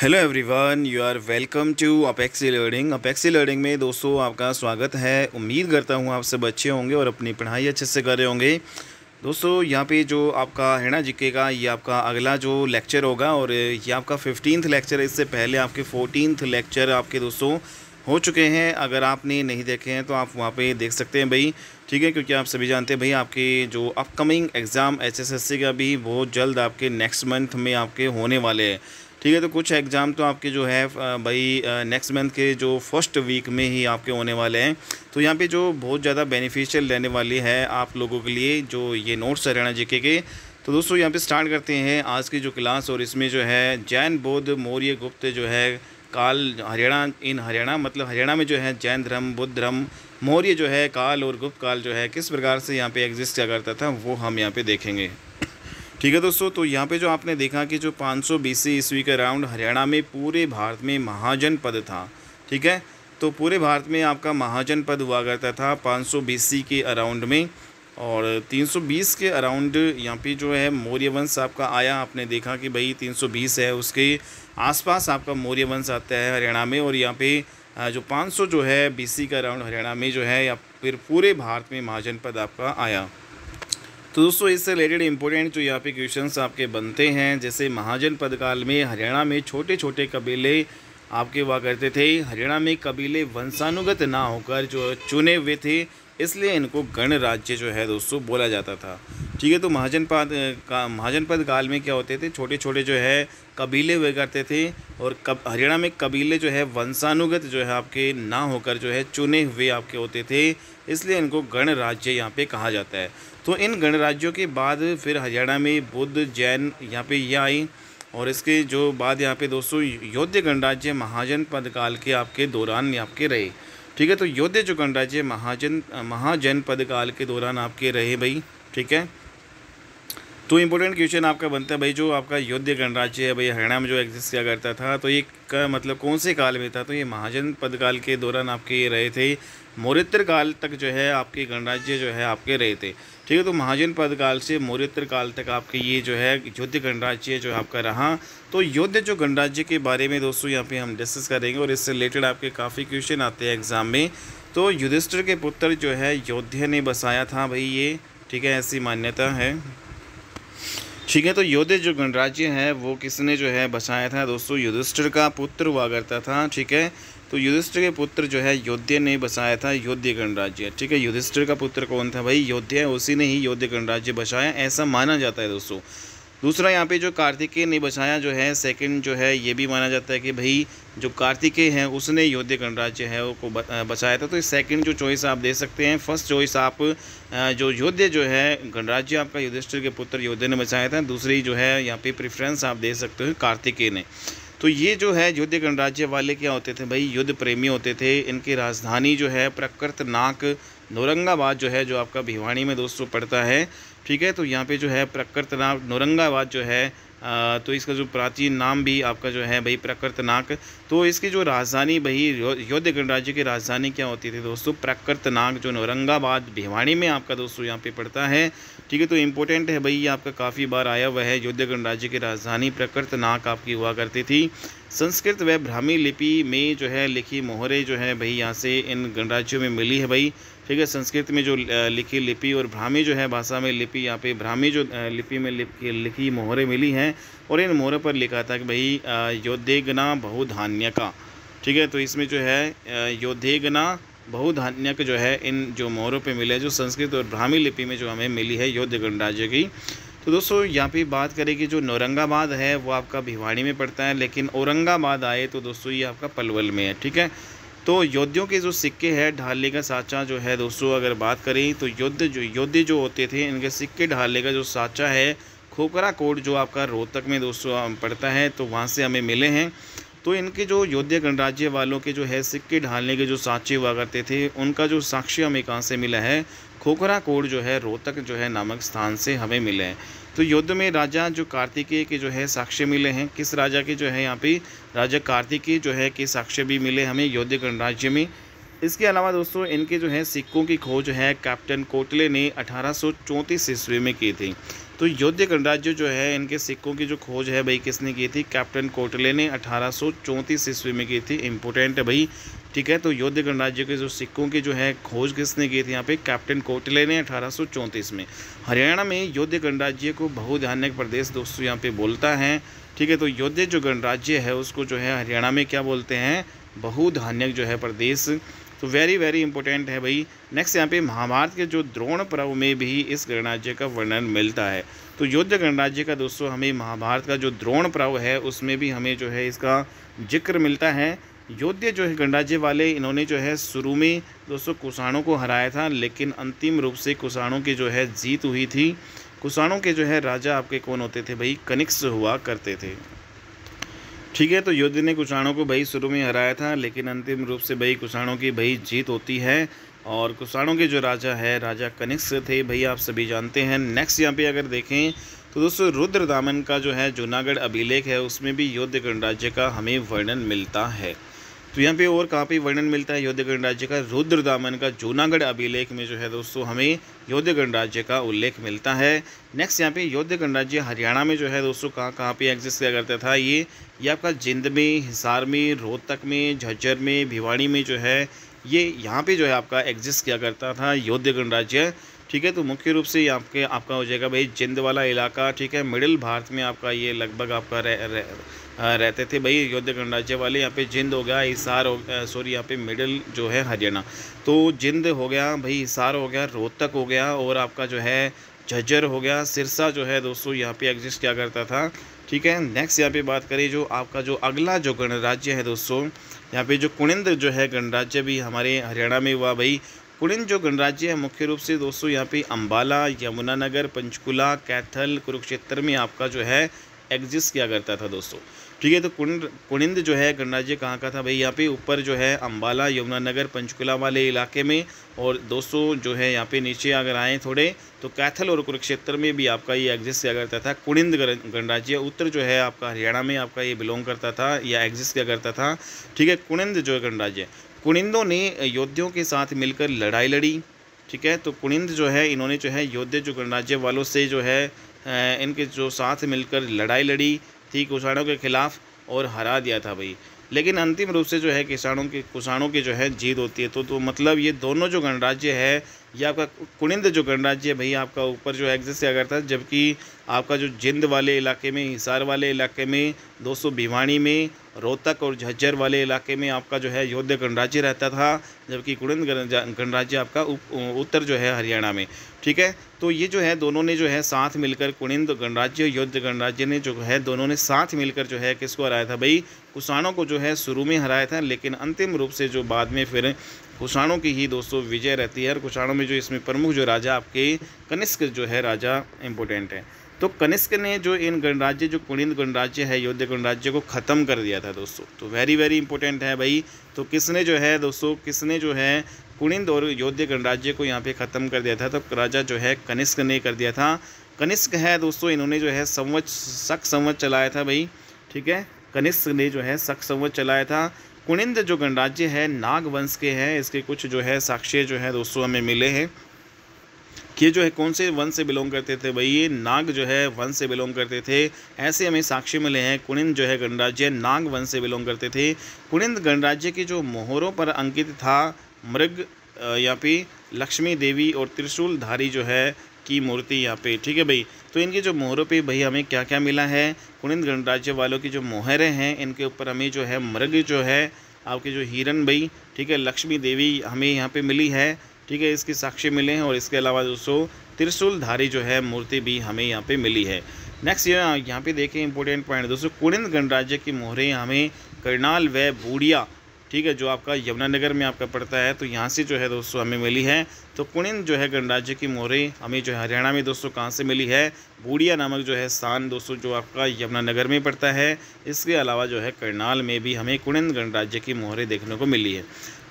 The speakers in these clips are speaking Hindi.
Hello everyone, you are welcome to Apexi learning. Apexi learning में दोस्तों आपका स्वागत है। उम्मीद करता हूँ आप सब अच्छे होंगे और अपनी पढ़ाई अच्छे से कर रहे होंगे। दोस्तों यहाँ पे जो आपका हरियाणा जीके का ये आपका अगला जो लेक्चर होगा और ये आपका 15th लेक्चर है। इससे पहले आपके 14th लेक्चर आपके दोस्तों हो चुके हैं। अगर आपने नहीं देखे हैं तो आप वहाँ पे देख सकते हैं भाई, ठीक है। क्योंकि आप सभी जानते हैं भाई, आपके जो अपकमिंग एग्ज़ाम एचएसएससी का भी बहुत जल्द आपके नेक्स्ट मंथ में आपके होने वाले हैं, ठीक है। तो कुछ एग्ज़ाम तो आपके जो है भाई नेक्स्ट मंथ के जो फर्स्ट वीक में ही आपके होने वाले हैं। तो यहाँ पे जो बहुत ज़्यादा बेनिफिशियल रहने वाली है आप लोगों के लिए जो ये नोट्स हरियाणा जीके के। तो दोस्तों यहाँ पे स्टार्ट करते हैं आज की जो क्लास। और इसमें जो है जैन बौद्ध मौर्य गुप्त जो है काल हरियाणा मतलब हरियाणा में जो है जैन धर्म बुद्ध धर्म मौर्य जो है काल और गुप्त काल जो है किस प्रकार से यहाँ पे एग्जिस्ट किया करता था वो हम यहाँ पे देखेंगे, ठीक है दोस्तों। तो यहाँ पे जो आपने देखा कि जो 500 BC ईस्वी के अराउंड हरियाणा में पूरे भारत में महाजनपद था, ठीक है। तो पूरे भारत में आपका महाजनपद हुआ करता था 500 BC के अराउंड में। और 320 के अराउंड यहाँ पे जो है मौर्य वंश आपका आया। आपने देखा कि भाई 320 है उसके आसपास आपका मौर्य वंश आता है हरियाणा में। और यहाँ पे जो 500 जो है BC का अराउंड हरियाणा में जो है या फिर पूरे भारत में महाजनपद आपका आया। तो दोस्तों इससे रिलेटेड इंपॉर्टेंट जो यहाँ पे क्वेश्चंस आपके बनते हैं, जैसे महाजनपद काल में हरियाणा में छोटे छोटे कबीले आपके हुआ करते थे। हरियाणा में कबीले वंशानुगत ना होकर जो चुने हुए थे, इसलिए इनको गणराज्य जो है दोस्तों बोला जाता था, ठीक है। तो महाजनपद काल में क्या होते थे, छोटे छोटे जो है कबीले हुए करते थे। और हरियाणा में कबीले जो है वंशानुगत जो है आपके ना होकर जो है चुने हुए आपके होते थे, इसलिए इनको गणराज्य यहाँ पे कहा जाता है। तो इन गणराज्यों के बाद फिर हरियाणा में बुद्ध जैन यहाँ पे ये आई। और इसके जो बाद यहाँ पे दोस्तों योध्य गणराज्य महाजनपद काल के आपके दौरान आपके रहे, ठीक है। तो योध्य जो गणराज्य महाजनपद काल के दौरान आपके रहे भाई, ठीक है। तो इम्पोर्टेंट क्वेश्चन आपका बनता है भाई, जो आपका योध्य गणराज्य है भाई हरियाणा में जो एग्जिस्ट किया करता था, तो ये का मतलब कौन से काल में था, तो ये महाजनपद काल के दौरान आपके ये रहे थे। मौर्योत्तर काल तक जो है आपके गणराज्य जो है आपके रहे थे, ठीक है। तो महाजनपद काल से मौर्योत्तर काल तक आपके ये जो है योध्य गणराज्य जो आपका रहा। तो योध्य जो गणराज्य के बारे में दोस्तों यहाँ पे हम डिस्कस करेंगे और इससे रिलेटेड आपके काफ़ी क्वेश्चन आते हैं एग्जाम में। तो युधिष्ठिर के पुत्र जो है योध्य ने बसाया था भाई ये, ठीक है, ऐसी मान्यता है, ठीक है। तो योध्य जो गणराज्य है वो किसने जो है बसाया था दोस्तों, युधिष्ठिर का पुत्र हुआ करता था, ठीक है। तो युधिष्ठिर के पुत्र जो है योध्य ने बसाया था योध्य गणराज्य, ठीक है। युधिष्ठिर का पुत्र कौन था भाई, योध्य, उसी ने ही योध्य गणराज्य बसाया ऐसा माना जाता है दोस्तों। दूसरा यहाँ पे जो कार्तिकेय ने बसाया जो है सेकंड जो है ये भी माना जाता है कि भाई जो कार्तिकेय है उसने योध्य गणराज्य है वो बसाया था। तो इस सेकंड जो चॉइस आप दे सकते हैं। फर्स्ट चॉइस आप जो योध्य जो है गणराज्य आपका युधिष्ठिर के पुत्र योध्य ने बसाया था। दूसरी जो है यहाँ पे प्रेफरेंस आप दे सकते हो कार्तिकेय ने। तो ये जो है योध्य गणराज्य वाले क्या होते थे भाई, युद्ध प्रेमी होते थे। इनकी राजधानी जो है प्रकृतनाक नौरंगाबाद जो है जो आपका भिवानी में दोस्तों पड़ता है, ठीक है। तो यहाँ पे जो है प्रकृतनाक नौरंगाबाद जो है तो इसका जो प्राचीन नाम भी आपका जो है भाई प्रकृतनाक। तो इसकी जो राजधानी भाई योध्य गणराज्य की राजधानी क्या होती थी दोस्तों, प्रकृतनाक, जो नौरंगाबाद भिवानी में आपका दोस्तों यहाँ पे पड़ता है, ठीक है। तो इम्पोर्टेंट है भाई, ये आपका काफ़ी बार आया हुआ है। योध्य गणराज्य की राजधानी प्रकृतनाक आपकी हुआ करती थी। संस्कृत व ब्राह्मी लिपि में जो है लिखी मोहरें जो है भाई यहाँ से इन गणराज्यों में मिली है भाई, ठीक है। संस्कृत में जो लिखी लिपि और ब्राह्मी जो है भाषा में लिपि, यहाँ पे ब्राह्मी जो लिपि में लिखी मोहरें मिली हैं। और इन मोहरों पर लिखा था कि भाई योद्धेगना बहुधान्यका, ठीक है। तो इसमें जो है योद्धेगना बहुधान्यक जो है इन जो मोहरों पे मिले, जो संस्कृत और ब्राह्मी लिपि में जो हमें मिली है योध्य गणराज्य की। तो दोस्तों यहाँ पे बात करें कि जो नौरंगाबाद है वो आपका भिवानी में पड़ता है, लेकिन औरंगाबाद आए तो दोस्तों ये आपका पलवल में है, ठीक है। तो योद्धियों के जो सिक्के हैं ढालने का साँचा जो है दोस्तों अगर बात करें तो योद्धे जो होते थे इनके सिक्के ढालने का जो साँचा है खोखरा कोट जो आपका रोहतक में दोस्तों पड़ता है, तो वहाँ से हमें मिले हैं। तो इनके जो योध्य गणराज्य वालों के जो है सिक्के ढालने के जो साँचे हुआ करते थे उनका जो साक्ष्य हमें कहाँ से मिला है, खोखरा कोट जो है रोहतक जो है नामक स्थान से हमें मिले हैं। तो युद्ध में राजा जो कार्तिकेय के जो है साक्ष्य मिले हैं, किस राजा के जो है यहाँ पे राजा कार्तिकेय जो है के साक्ष्य भी मिले हमें योध्य गणराज्य में। इसके अलावा दोस्तों इनके जो है सिक्कों की खोज है कैप्टन कोटले ने 1834 ईस्वी में की थी। तो योध्य गणराज्य जो है इनके सिक्कों की जो खोज है भाई किसने की थी, कैप्टन कोटले ने 1834 ईस्वी में की थी। इंपॉर्टेंट है भाई, ठीक है। तो योध्य गणराज्य के जो सिक्कों की जो है खोज किसने की थी, यहाँ पे कैप्टन कोटले ने 1834 में। हरियाणा में योध्य गणराज्य को बहुधान्यक प्रदेश दोस्तों यहाँ पे बोलता है, ठीक है। तो योध्य जो गणराज्य है उसको जो है हरियाणा में क्या बोलते हैं, बहुधान्यक जो है प्रदेश। तो वेरी वेरी इंपॉर्टेंट है भाई। नेक्स्ट यहाँ पे महाभारत के जो द्रोण पर्व में भी इस गणराज्य का वर्णन मिलता है। तो योध्य गणराज्य का दोस्तों हमें महाभारत का जो द्रोण पर्व है उसमें भी हमें जो है इसका जिक्र मिलता है। योध्य जो है गणराज्य वाले इन्होंने जो है शुरू में दोस्तों कुषाणों को हराया था, लेकिन अंतिम रूप से कुषाणों की जो है जीत हुई थी। कुषाणों के जो है राजा आपके कौन होते थे भाई, कनिष्क हुआ करते थे, ठीक है। तो योध्य ने कुषाणों को भाई शुरू में हराया था, लेकिन अंतिम रूप से भाई कुषाणों की भाई जीत होती है। और कुषाणों के जो राजा है राजा कनिष्क थे भाई, आप सभी जानते हैं। नेक्स्ट यहाँ पे अगर देखें तो दोस्तों रुद्रदामन का जो है जूनागढ़ अभिलेख है उसमें भी योध्य गणराज्य का हमें वर्णन मिलता है। तो यहाँ पे और कहाँ पे वर्णन मिलता है योध्य गणराज्य का, रुद्रदामन का जूनागढ़ अभिलेख में जो है दोस्तों हमें योध्य गणराज्य का उल्लेख मिलता है। नेक्स्ट यहाँ पे योध्य गणराज्य हरियाणा में जो है दोस्तों कहाँ पे एग्जिस्ट किया करता था, ये आपका जिंद में, हिसार में, रोहतक में, झज्जर में, भिवाड़ी में जो है ये यहाँ पे जो है आपका एग्जिस्ट किया करता था योध्य गणराज्य, ठीक है। तो मुख्य रूप से आपका हो जाएगा भाई जिंद वाला इलाका, ठीक है। मिडिल भारत में आपका ये लगभग आपका रहते थे भाई योध्य गणराज्य वाले। यहाँ पे जिंद हो गया, हिसार हो गया, सॉरी यहाँ पे मिडिल जो है हरियाणा, तो जिंद हो गया भाई, हिसार हो गया, रोहतक हो गया और आपका जो है झज्जर हो गया, सिरसा जो है दोस्तों यहाँ पे एग्जिस्ट किया करता था, ठीक है। नेक्स्ट यहाँ पे बात करें जो आपका जो अगला जो गणराज्य है दोस्तों, यहाँ पे जो कुनिंद जो है गणराज्य भी हमारे हरियाणा में हुआ भाई। कुनिंद जो गणराज्य है मुख्य रूप से दोस्तों यहाँ पे अंबाला, यमुनानगर, पंचकुला, कैथल, कुरुक्षेत्र में आपका जो है एग्जिस्ट किया करता था दोस्तों, ठीक है। तो कुनिंद जो है गणराज्य कहाँ का था भाई, यहाँ पे ऊपर जो है अंबाला, यमुनानगर, पंचकुला वाले इलाके में, और दोस्तों जो है यहाँ पे नीचे अगर आएँ थोड़े तो कैथल और कुरुक्षेत्र में भी आपका ये एग्जिस्ट किया करता था। कुनिंद गणराज्य उत्तर जो है आपका हरियाणा में आपका ये बिलोंग करता था या एग्जिस्ट किया करता था, ठीक है। कुनिंद जो गणराज्य, कुनिंदों ने योद्धियों के साथ मिलकर लड़ाई लड़ी, ठीक है। तो कुनिंद जो है इन्होंने जो है योद्धा जो गणराज्य वालों से जो है इनके जो साथ मिलकर लड़ाई लड़ी थी कुषाणों के खिलाफ और हरा दिया था भाई। लेकिन अंतिम रूप से जो है कुषाणों की जो है जीत होती है। तो मतलब ये दोनों जो गणराज्य है, ये आपका कुनिंद जो गणराज्य है भाई आपका ऊपर जो एग्जिस्ट किया करता है, जबकि आपका जो जिंद वाले इलाके में, हिसार वाले इलाके में, दोस्तों भिवाड़ी में, रोहतक और झज्जर वाले इलाके में आपका जो है योद्ध गणराज्य रहता था, जबकि कुनिंद गणराज्य आपका उत्तर जो है हरियाणा में, ठीक है। तो ये जो है दोनों ने जो है साथ मिलकर कुनिंद गणराज्य, योद्ध गणराज्य ने जो है दोनों ने साथ मिलकर जो है किसको हराया था भाई, कुषाणों को जो है शुरू में हराया था। लेकिन अंतिम रूप से जो बाद में फिर कुषाणों की ही दोस्तों विजय रहती है। और कुषाणों में जो इसमें प्रमुख जो राजा आपके कनिष्क जो है राजा इम्पोर्टेंट है। तो कनिष्क ने जो इन गणराज्य जो कुनिंद गणराज्य है, योद्ध गणराज्य को ख़त्म कर दिया था दोस्तों। तो वेरी वेरी इंपॉर्टेंट है भाई। तो किसने जो है दोस्तों, किसने जो है कुनिंद और योद्ध गणराज्य को यहाँ पे ख़त्म कर दिया था, तो राजा जो है कनिष्क ने कर दिया था। कनिष्क है दोस्तों, इन्होंने जो है शक संवत चलाया था भाई, ठीक है। कनिष्क ने जो है शक संवत चलाया था। कुनिंद जो गणराज्य है नाग वंश के हैं, इसके कुछ जो है साक्ष्य जो है दोस्तों हमें मिले हैं कि जो है कौन से वंश से बिलोंग करते थे भाई, ये नाग जो है वंश से बिलोंग करते थे, ऐसे हमें साक्ष्य मिले हैं। कुनिंद जो है गणराज्य नाग वंश से बिलोंग करते थे। कुनिंद गणराज्य की जो मोहरों पर अंकित था मृग यहाँ पे लक्ष्मी देवी और त्रिशूलधारी जो है की मूर्ति यहाँ पे, ठीक है भाई। तो इनकी जो मोहरों पे भाई हमें क्या क्या मिला है, कुनिंद गणराज्य वालों की जो मोहरें हैं इनके ऊपर हमें जो है मृग जो है आपके जो हिरन भाई, ठीक है, लक्ष्मी देवी हमें यहाँ पे मिली है, ठीक है, इसके साक्ष्य मिले हैं। और इसके अलावा दोस्तों त्रिशूलधारी जो है मूर्ति भी हमें यहाँ पे मिली है। नेक्स्ट यहाँ पे देखें इंपॉर्टेंट पॉइंट दोस्तों, कुनिंद गणराज्य की मोहरें हमें करनाल व बूढ़िया, ठीक है, जो आपका यमुनानगर में आपका पड़ता है, तो यहाँ से जो है दोस्तों हमें मिली है। तो कुनिंद जो है गणराज्य की मोहरें हमें जो है हरियाणा में दोस्तों कहाँ से मिली है, बूढ़िया नामक जो है स्थान दोस्तों जो आपका यमुनानगर में पड़ता है। इसके अलावा जो है करनाल में भी हमें कुनिंद गणराज्य की मोहरें देखने को मिली है।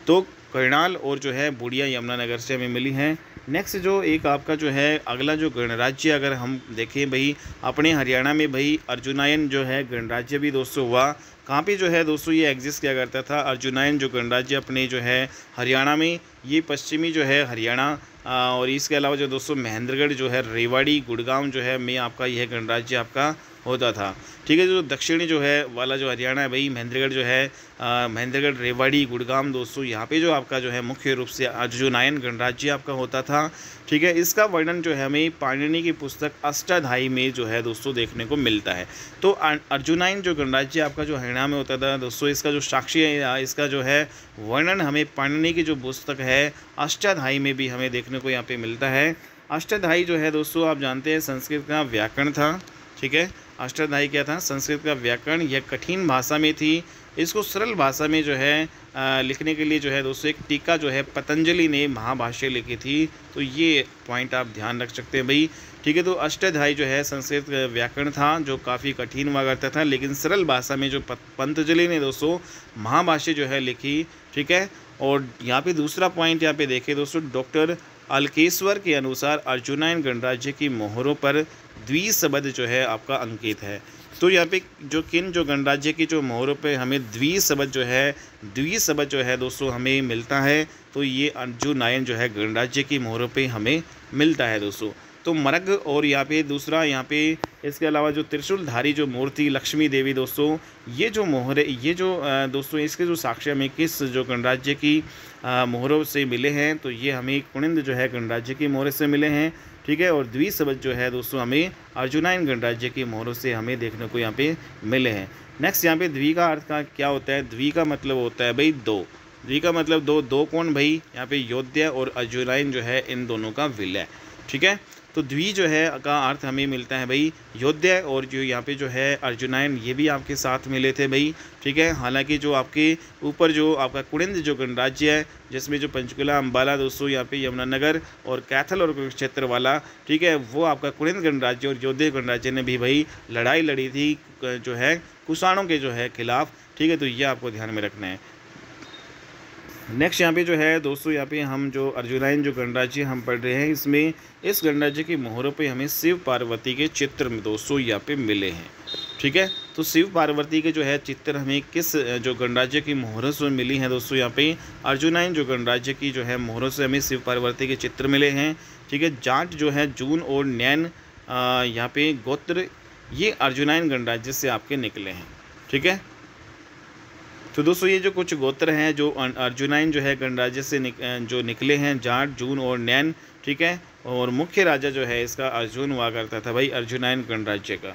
तो करनाल और जो है बूढ़िया यमुनानगर से हमें मिली हैं। नेक्स्ट जो एक आपका जो है अगला जो गणराज्य अगर हम देखें भाई अपने हरियाणा में भाई अर्जुनायन जो है गणराज्य भी दोस्तों हुआ। कहाँ पे जो है दोस्तों ये एग्जिस्ट किया करता था अर्जुनायन जो गणराज्य अपने जो है हरियाणा में, ये पश्चिमी जो है हरियाणा और इसके अलावा जो दोस्तों महेंद्रगढ़ जो है रेवाड़ी गुड़गांव जो है में आपका यह गणराज्य आपका होता था। ठीक है, जो दक्षिणी जो है वाला जो हरियाणा है भाई महेंद्रगढ़ जो है महेंद्रगढ़ रेवाड़ी गुड़गांव दोस्तों यहाँ पे जो आपका जो है मुख्य रूप से अर्जुनायन गणराज्य आपका होता था। ठीक है, इसका वर्णन जो है हमें पाणिनि की पुस्तक अष्टाध्यायी में जो है दोस्तों देखने को मिलता है। तो अर्जुनायन जो गणराज्य आपका जो हरियाणा में होता था दोस्तों, इसका जो साक्षी है इसका जो है वर्णन हमें पाणिनि की जो पुस्तक है अष्टाध्यायी में भी हमें देखने को यहाँ पे मिलता है। अष्टाध्यायी जो है दोस्तों आप जानते हैं संस्कृत का व्याकरण था। ठीक है, अष्टाध्यायी क्या था? संस्कृत का व्याकरण। यह कठिन भाषा में थी, इसको सरल भाषा में जो है लिखने के लिए जो है दोस्तों एक टीका जो है पतंजलि ने महाभाष्य लिखी थी। तो ये पॉइंट आप ध्यान रख सकते हैं भाई। ठीक है, तो अष्टाध्यायी जो है संस्कृत व्याकरण था जो काफ़ी कठिन हुआ करता था, लेकिन सरल भाषा में जो पतंजलि ने दोस्तों महाभाष्य जो है लिखी। ठीक है, और यहाँ पे दूसरा पॉइंट यहाँ पे देखें दोस्तों, डॉक्टर अलकेश्वर के अनुसार अर्जुनायन गणराज्य की मोहरों पर द्विशब्द जो है आपका अंकित है। तो यहाँ पे जो गणराज्य की जो मोहरों पे हमें द्विशब्द जो है दोस्तों हमें मिलता है, तो ये अर्जुनायन जो है गणराज्य की मोहरों पे हमें मिलता है दोस्तों। तो मरग और यहाँ पे दूसरा यहाँ पे इसके अलावा जो त्रिशूलधारी जो मूर्ति लक्ष्मी देवी दोस्तों, ये जो मोहरे ये जो दोस्तों इसके जो साक्ष्य हमें किस जो गणराज्य की मोहरों से मिले हैं, तो ये हमें कुनिंद जो है गणराज्य की मोहर से मिले हैं। ठीक है, और द्विशब्द जो है दोस्तों हमें अर्जुनायन गणराज्य की मोहरों से हमें देखने को यहाँ पे मिले हैं। नेक्स्ट यहाँ पे द्वि का अर्थ का क्या होता है? द्वि का मतलब होता है भाई दो। द्वि का मतलब दो कौन भाई? यहाँ पे योद्धा और अर्जुनायन जो है इन दोनों का विलय। ठीक है, तो द्वि जो है का अर्थ हमें मिलता है भाई योद्धा, और जो यहाँ पे जो है अर्जुनायन ये भी आपके साथ मिले थे भाई। ठीक है, हालांकि जो आपके ऊपर जो आपका कुनिंद जो गणराज्य है जिसमें जो पंचकुला अम्बाला दोस्तों यहाँ पे यमुनानगर और कैथल और कुरुक्षेत्र वाला, ठीक है, वो आपका कुनिंद गणराज्य और योद्धा गणराज्य ने भी भाई लड़ाई लड़ी थी जो है कुषाणों के जो है खिलाफ। ठीक है, तो ये आपको ध्यान में रखना है। नेक्स्ट यहाँ पे जो है दोस्तों यहाँ पे हम जो अर्जुनायन जो गणराज्य हम पढ़ रहे हैं, इसमें इस गणराज्य की मोहरों पे हमें शिव पार्वती के चित्र में दोस्तों यहाँ पे मिले हैं। ठीक है, तो शिव पार्वती के जो है चित्र हमें किस जो गणराज्य की मोहरों से मिली हैं दोस्तों? यहाँ पे अर्जुनायन जो गणराज्य की जो है मोहरों से हमें शिव पार्वती के चित्र मिले हैं। ठीक है, जाट जो है जून और नैन यहाँ पे गोत्र ये अर्जुनायन गणराज्य से आपके निकले हैं। ठीक है, तो दोस्तों ये जो कुछ गोत्र हैं जो अर्जुनायन जो है गणराज्य से जो निकले हैं, जाट जून और नैन। ठीक है, और मुख्य राजा जो है इसका अर्जुन हुआ करता था भाई अर्जुनायन गणराज्य का।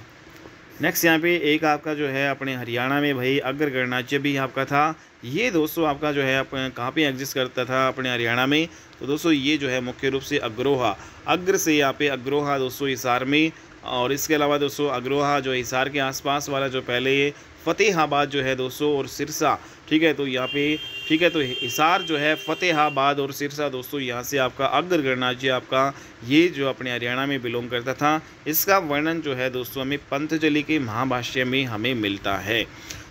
नेक्स्ट यहाँ पे एक आपका जो है अपने हरियाणा में भाई अग्र गणराज्य भी आपका था। ये दोस्तों आपका जो है कहाँ पे एग्जिस्ट करता था? अपने हरियाणा में। तो दोस्तों ये जो है मुख्य रूप से अग्रोहा, अग्र से यहाँ पे अग्रोहा दोस्तों हिसार में, और इसके अलावा दोस्तों अग्रोहा जो हिसार के आसपास वाला जो पहले ये फतेहाबाद जो है दोस्तों और सिरसा। ठीक है, तो यहाँ पे ठीक है, तो हिसार जो है फतेहाबाद और सिरसा दोस्तों यहाँ से आपका अग्र गणराज्य आपका ये जो अपने हरियाणा में बिलोंग करता था। इसका वर्णन जो है दोस्तों हमें पतंजलि के महाभाष्य में हमें मिलता है।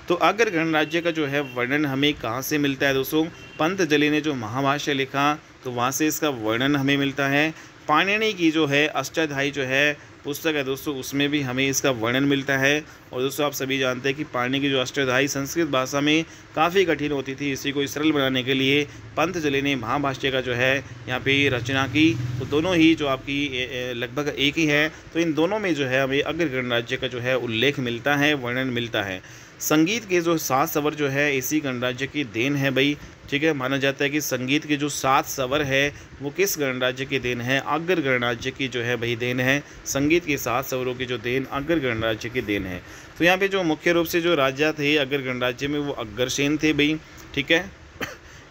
तो अग्र गणराज्य का जो है वर्णन हमें कहाँ से मिलता है दोस्तों? पतंजलि ने जो महाभाष्य लिखा तो वहाँ से इसका वर्णन हमें मिलता है। पाणिनि की जो है अष्टाध्यायी जो है पुस्तक है दोस्तों उसमें भी हमें इसका वर्णन मिलता है। और दोस्तों आप सभी जानते हैं कि पाणिनि की जो अष्टाध्यायी संस्कृत भाषा में काफ़ी कठिन होती थी, इसी को सरल बनाने के लिए पतंजलि ने महाभाष्य का जो है यहाँ पे रचना की। तो दोनों ही जो आपकी लगभग एक ही है, तो इन दोनों में जो है हमें अग्र गणराज्य का जो है उल्लेख मिलता है, वर्णन मिलता है। संगीत के जो 7 स्वर जो है इसी गणराज्य की देन है भाई। ठीक है, माना जाता है कि संगीत के जो 7 स्वर है वो किस गणराज्य की देन है? अग्र गणराज्य की जो है भाई देन है। संगीत के 7 स्वरों की जो देन अग्र गणराज्य की देन है। तो यहाँ पे जो मुख्य रूप से जो राजा थे अग्र गणराज्य में वो अग्रसेन थे भाई। ठीक है,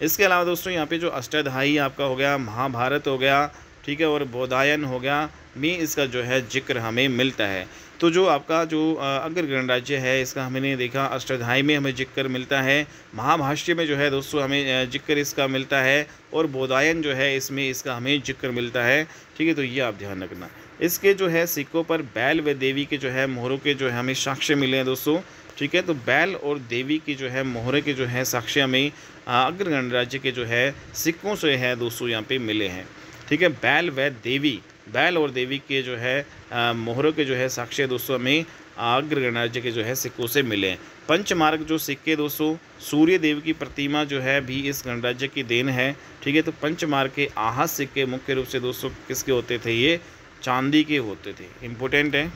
इसके अलावा दोस्तों यहाँ पे जो अष्टाध्यायी आपका हो गया, महाभारत हो गया, ठीक है, और बोधायन हो गया में इसका जो है जिक्र हमें मिलता है। तो जो आपका जो अग्र गणराज्य है इसका हमने देखा अष्टाध्यायी में हमें जिक्र मिलता है, महाभाष्य में जो है दोस्तों हमें जिक्र इसका मिलता है, और बोधायन जो है इसमें इसका हमें जिक्र मिलता है। ठीक है, तो ये आप ध्यान रखना। इसके जो है सिक्कों पर बैल व देवी के जो है मोहरों के जो है हमें साक्ष्य मिले हैं दोस्तों। ठीक है, तो बैल और देवी की जो है मोहरे के जो है साक्ष्य हमें अग्र गणराज्य के जो है सिक्कों से है दोस्तों यहाँ पे मिले हैं। ठीक है, बैल और देवी के जो है मोहरों के जो है साक्ष्य दोस्तों हमें अग्र गणराज्य के जो है सिक्कों से मिले हैं। पंचमार्ग जो सिक्के दोस्तों सूर्य देव की प्रतिमा जो है भी इस गणराज्य की देन है। ठीक है, तो पंचमार्ग के आहत सिक्के मुख्य रूप से दोस्तों किसके होते थे, ये चांदी के होते थे। इम्पोर्टेंट है।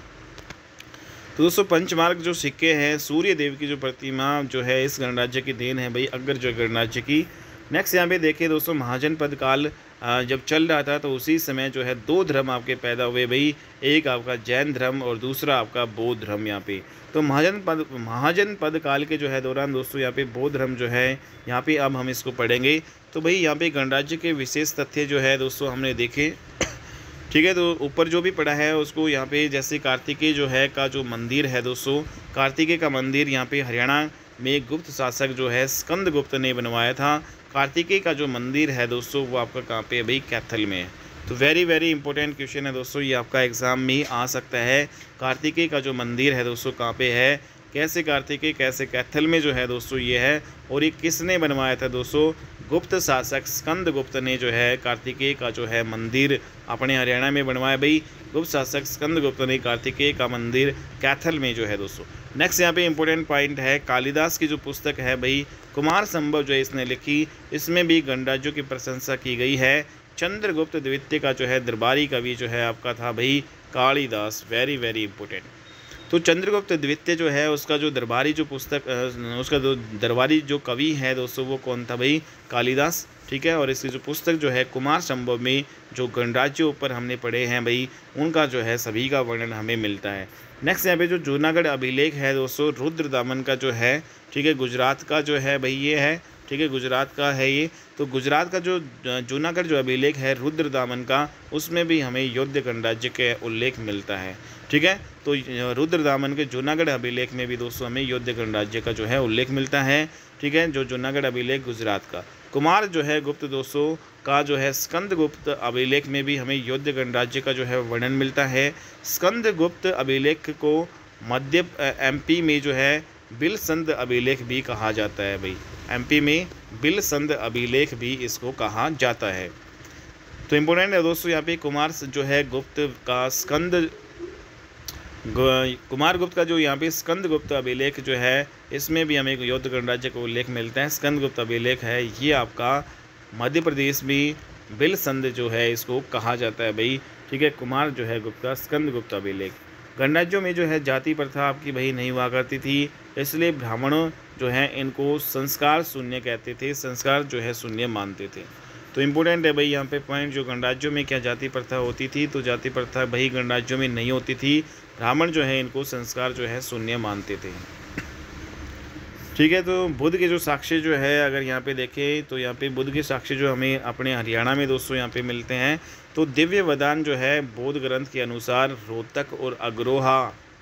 तो दोस्तों पंचमार्ग जो सिक्के हैं सूर्य देव की जो प्रतिमा जो है इस गणराज्य की देन है भाई अग्र जो गणराज्य की। नेक्स्ट यहाँ पे देखिए दोस्तों महाजनपद काल जब चल रहा था तो उसी समय जो है दो धर्म आपके पैदा हुए भाई, एक आपका जैन धर्म और दूसरा आपका बौद्ध धर्म। यहाँ पे तो महाजनपद काल के जो है दौरान दोस्तों यहाँ पे बौद्ध धर्म जो है यहाँ पे अब हम इसको पढ़ेंगे। तो भाई यहाँ पे गणराज्य के विशेष तथ्य जो है दोस्तों हमने देखे। ठीक है, तो ऊपर जो भी पढ़ा है उसको यहाँ पे जैसे कार्तिकेय जो है का जो मंदिर है दोस्तों, कार्तिकेय का मंदिर यहाँ पे हरियाणा में गुप्त शासक जो है स्कंदगुप्त ने बनवाया था। कार्तिकेय का जो मंदिर है दोस्तों वो आपका कहाँ पे है भाई, कैथल में है। तो वेरी इंपॉर्टेंट क्वेश्चन है दोस्तों, ये आपका एग्जाम में आ सकता है। कार्तिकेय का जो मंदिर है दोस्तों कहाँ पे है, कैसे कार्तिकेय कैसे कैथल में जो है दोस्तों ये है, और ये किसने बनवाया था दोस्तों, गुप्त शासक स्कंदगुप्त ने जो है कार्तिकेय का जो है मंदिर अपने हरियाणा में बनवाया भाई। गुप्त शासक स्कंदगुप्त ने कार्तिकेय का मंदिर कैथल में जो है दोस्तों। नेक्स्ट यहाँ पे इंपॉर्टेंट पॉइंट है कालिदास की जो पुस्तक है भाई कुमार संभव जो है इसने लिखी, इसमें भी गणराज्यों की प्रशंसा की गई है। चंद्रगुप्त द्वितीय का जो है दरबारी कवि जो है आपका था भाई कालिदास। Very important. तो चंद्रगुप्त द्वितीय जो है उसका जो दरबारी जो पुस्तक उसका जो दरबारी जो कवि है दोस्तों वो कौन था भाई, कालिदास। ठीक है, और इसकी जो पुस्तक जो है कुमार संभव में जो गणराज्यों ऊपर हमने पढ़े हैं भाई उनका जो है सभी का वर्णन हमें मिलता है। नेक्स्ट यहाँ पे जो जूनागढ़ अभिलेख है दोस्तों रुद्रदामन का जो है, ठीक है, गुजरात का जो है भाई ये है। ठीक है, गुजरात का है ये। तो गुजरात का जो जूनागढ़ जो अभिलेख है रुद्रदामन का, उसमें भी हमें यौध्य गणराज्य के उल्लेख मिलता है। ठीक है, तो रुद्रदामन के जूनागढ़ अभिलेख में भी दोस्तों हमें यौध्य गणराज्य का जो है उल्लेख मिलता है। ठीक है, जो जूनागढ़ अभिलेख गुजरात का। कुमार जो है गुप्त दोस्तों का जो है स्कंदगुप्त अभिलेख में भी हमें यौध्य गणराज्य का जो है वर्णन मिलता है। स्कंदगुप्त अभिलेख को मध्य एमपी में जो है बिलसंद अभिलेख भी कहा जाता है भाई, एमपी में बिलसंद अभिलेख भी इसको कहा जाता है। तो इम्पोर्टेंट है दोस्तों यहाँ पे कुमार जो है गुप्त का कुमार गुप्त का जो यहाँ पे स्कंदगुप्त अभिलेख जो है इसमें भी हमें यौध्य गणराज्य का उल्लेख मिलता है। स्कंदगुप्त अभिलेख है ये आपका मध्य प्रदेश में बिलसंद जो है इसको कहा जाता है भाई। ठीक है, कुमार जो है गुप्त का स्कंदगुप्त अभिलेख। गणराज्यों में जो है जाति प्रथा आपकी भाई नहीं हुआ करती थी, इसलिए ब्राह्मणों जो है इनको संस्कार शून्य कहते थे, संस्कार जो है शून्य मानते थे। तो इम्पोर्टेंट है भाई यहाँ पे पॉइंट, जो गणराज्यों में क्या जाति प्रथा होती थी, तो जाति प्रथा भाई गणराज्यों में नहीं होती थी। ब्राह्मण जो है इनको संस्कार जो है शून्य मानते थे। ठीक है, तो बुद्ध के जो साक्ष्य जो है अगर यहाँ पे देखें तो यहाँ पे बुद्ध के साक्ष्य जो हमें अपने हरियाणा में दोस्तों यहाँ पे मिलते हैं। तो दिव्य वदान जो है बौद्ध ग्रंथ के अनुसार रोहतक और अग्रोहा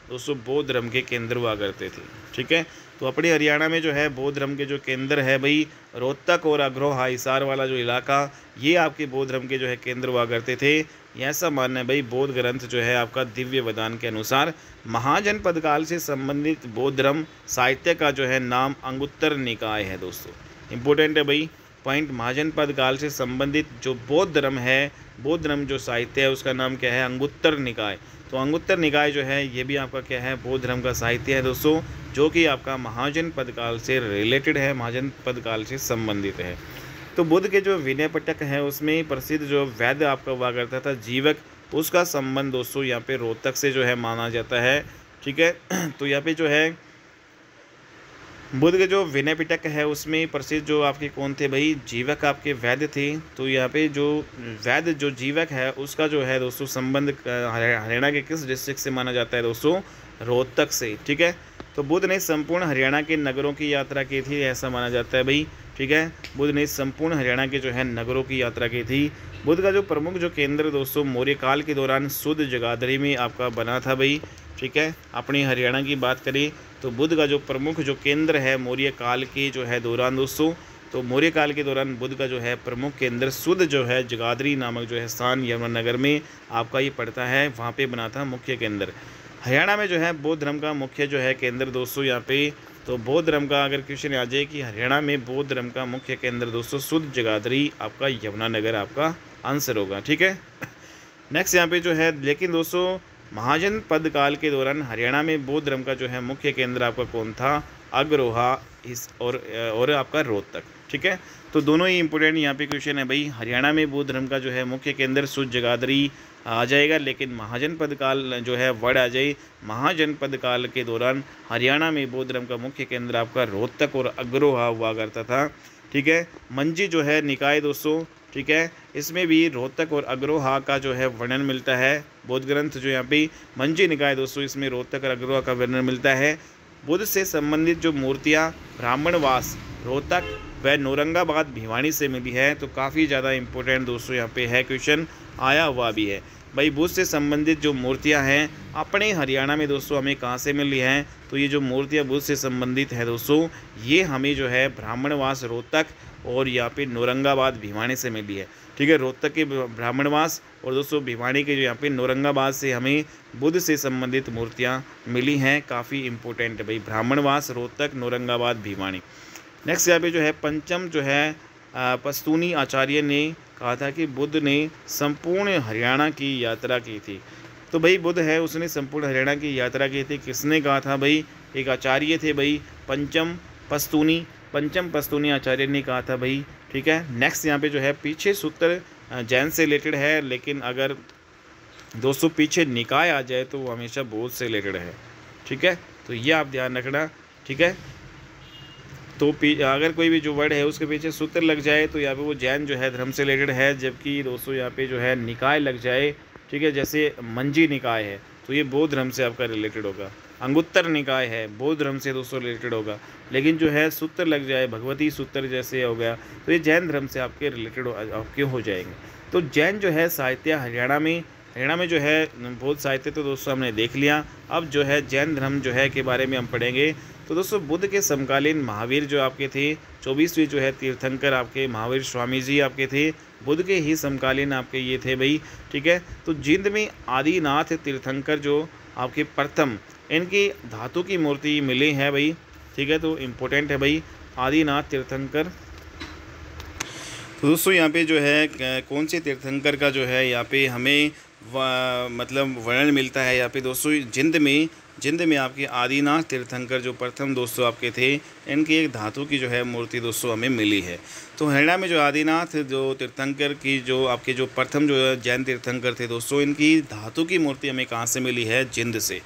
दोस्तों बौद्ध धर्म के केंद्र हुआ करते थे। ठीक है, तो अपने हरियाणा में जो है बौद्ध धर्म के जो केंद्र है भाई रोहतक और अग्रोहा हिसार वाला जो इलाका, ये आपके बौद्ध धर्म के जो है केंद्र हुआ करते थे। ऐसा मानना है भाई बौद्ध ग्रंथ जो है आपका दिव्य वदान के अनुसार। महाजनपद काल से संबंधित बौद्ध धर्म साहित्य का जो है नाम अंगुत्तर निकाय है दोस्तों। इंपॉर्टेंट है भाई पॉइंट, महाजनपद काल से संबंधित जो बौद्ध धर्म है, बौद्ध धर्म जो साहित्य है उसका नाम क्या है, अंगुत्तर निकाय। तो अंगुत्तर निकाय जो है ये भी आपका क्या है, बौद्ध धर्म का साहित्य है दोस्तों, जो कि आपका महाजनपद काल से रिलेटेड है, महाजनपद काल से संबंधित है। तो बुद्ध के जो विनय पिटक है उसमें प्रसिद्ध जो वैद्य आपका हुआ करता था जीवक, उसका संबंध दोस्तों यहाँ पे रोहतक से जो है माना जाता है। ठीक है, तो यहाँ पे जो है बुद्ध के जो विनय पिटक है उसमें प्रसिद्ध जो आपके कौन थे भाई, जीवक आपके वैद्य थे। तो यहाँ पे जो वैद्य जो जीवक है उसका जो है दोस्तों संबंध हरियाणा के किस डिस्ट्रिक्ट से माना जाता है दोस्तों, रोहतक से। ठीक है, तो बुद्ध ने संपूर्ण हरियाणा के नगरों की यात्रा की थी, ऐसा माना जाता है भाई। ठीक है, बुद्ध ने संपूर्ण हरियाणा के जो है नगरों की यात्रा की थी। बुद्ध का जो प्रमुख जो केंद्र दोस्तों मौर्य काल के दौरान शुद्ध जगाधरी में आपका बना था भाई। ठीक है, अपनी हरियाणा की बात करें तो बुद्ध का जो प्रमुख जो केंद्र है मौर्य काल के जो है दौरान दोस्तों तो मौर्य काल के दौरान बुद्ध का जो है प्रमुख केंद्र सुध जो है जगाधरी नामक जो है स्थान यमुनानगर में आपका ये पड़ता है, वहाँ पे बना था मुख्य केंद्र। हरियाणा में जो है बौद्ध धर्म का मुख्य जो है केंद्र दोस्तों यहाँ पे, तो बौद्ध धर्म का अगर क्वेश्चन आ जाए कि हरियाणा में बौद्ध धर्म का मुख्य केंद्र दोस्तों सुध जगाधरी आपका यमुनानगर आपका आंसर होगा। ठीक है, नेक्स्ट यहाँ पे जो है, लेकिन दोस्तों महाजनपद काल के दौरान हरियाणा में बौद्ध धर्म का जो है मुख्य केंद्र आपका कौन था? अग्रोहा इस और आपका रोहतक। ठीक है, तो दोनों ही इंपॉर्टेंट यहाँ पे क्वेश्चन है भाई। हरियाणा में बौद्ध धर्म का जो है मुख्य केंद्र सुध जगाधरी आ जाएगा, लेकिन महाजनपद काल जो है वर्ड आ जाए, महाजनपद काल के दौरान हरियाणा में बौद्ध धर्म का मुख्य केंद्र आपका रोहतक और अग्रोहा हुआ करता था। ठीक है, मंजी जो है निकाय दोस्तों, ठीक है, इसमें भी रोहतक और अग्रोहा का जो है वर्णन मिलता है। बौद्ध ग्रंथ जो यहाँ पे मंजी निकाय दोस्तों, इसमें रोहतक और अग्रोहा का वर्णन मिलता है। बुद्ध से संबंधित जो मूर्तियाँ ब्राह्मणवास रोहतक व नौरंगाबाद भिवानी से मिली है, तो काफ़ी ज़्यादा इंपॉर्टेंट दोस्तों यहाँ पे है, क्वेश्चन आया हुआ भी है भाई। बुद्ध से संबंधित जो मूर्तियाँ हैं अपने हरियाणा में दोस्तों हमें कहाँ से मिली हैं? तो ये जो मूर्तियाँ बुद्ध से संबंधित है दोस्तों, ये हमें जो है ब्राह्मणवास रोहतक और यहाँ पे नौरंगाबाद भिवानी से मिली है। ठीक है, रोहतक के ब्राह्मणवास और दोस्तों भिवानी के जो यहाँ पे नौरंगाबाद से हमें बुद्ध से संबंधित मूर्तियाँ मिली हैं। काफ़ी इंपॉर्टेंट है भाई, ब्राह्मणवास रोहतक नौरंगाबाद भिवानी। नेक्स्ट यहाँ पे जो है पंचम जो है पस्तूनी आचार्य ने कहा था कि बुद्ध ने संपूर्ण हरियाणा की यात्रा की थी। तो भाई बुद्ध है उसने संपूर्ण हरियाणा की यात्रा की थी, किसने कहा था भाई? एक आचार्य थे भाई, पंचम पस्तूनी आचार्य ने कहा था भाई। ठीक है, नेक्स्ट यहाँ पे जो है पीछे सूत्र जैन से रिलेटेड है, लेकिन अगर दोस्तों पीछे निकाय आ जाए तो वो हमेशा बौद्ध से रिलेटेड है। ठीक है, तो ये आप ध्यान रखना। ठीक है, तो अगर कोई भी जो वर्ड है उसके पीछे सूत्र लग जाए तो यहाँ पे वो जैन जो है धर्म से रिलेटेड है, जबकि दोस्तों यहाँ पे जो है निकाय लग जाए, ठीक है, जैसे मंजी निकाय है तो ये बौद्ध धर्म से आपका रिलेटेड होगा। अंगुत्तर निकाय है बौद्ध धर्म से दोस्तों रिलेटेड होगा, लेकिन जो है सूत्र लग जाए भगवती सूत्र जैसे हो गया तो ये जैन धर्म से आपके रिलेटेड आपके हो जाएंगे। तो जैन जो है साहित्य हरियाणा में जो है बौद्ध साहित्य तो दोस्तों हमने देख लिया। अब जो है जैन धर्म जो है के बारे में हम पढ़ेंगे। तो दोस्तों बुद्ध के समकालीन महावीर जो आपके थे, 24वें जो है तीर्थंकर आपके महावीर स्वामी जी आपके थे, बुद्ध के ही समकालीन आपके ये थे भाई। ठीक है, तो जिंद में आदिनाथ तीर्थंकर जो आपके प्रथम, इनकी धातु की मूर्ति मिली है भाई। ठीक है, तो इम्पोर्टेंट है भाई आदिनाथ तीर्थंकर। तो दोस्तों यहाँ पे जो है कौन से तीर्थंकर का जो है यहाँ पे हमें मतलब वर्णन मिलता है यहाँ पे दोस्तों, जिंद में आपके आदिनाथ तीर्थंकर जो प्रथम दोस्तों आपके थे, इनकी एक धातु की जो है मूर्ति दोस्तों हमें मिली है। तो हरियाणा में जो आदिनाथ जो तीर्थंकर की जो आपके जो प्रथम जो जैन तीर्थंकर थे दोस्तों, इनकी धातु की मूर्ति हमें कहाँ से मिली है? जिंद से।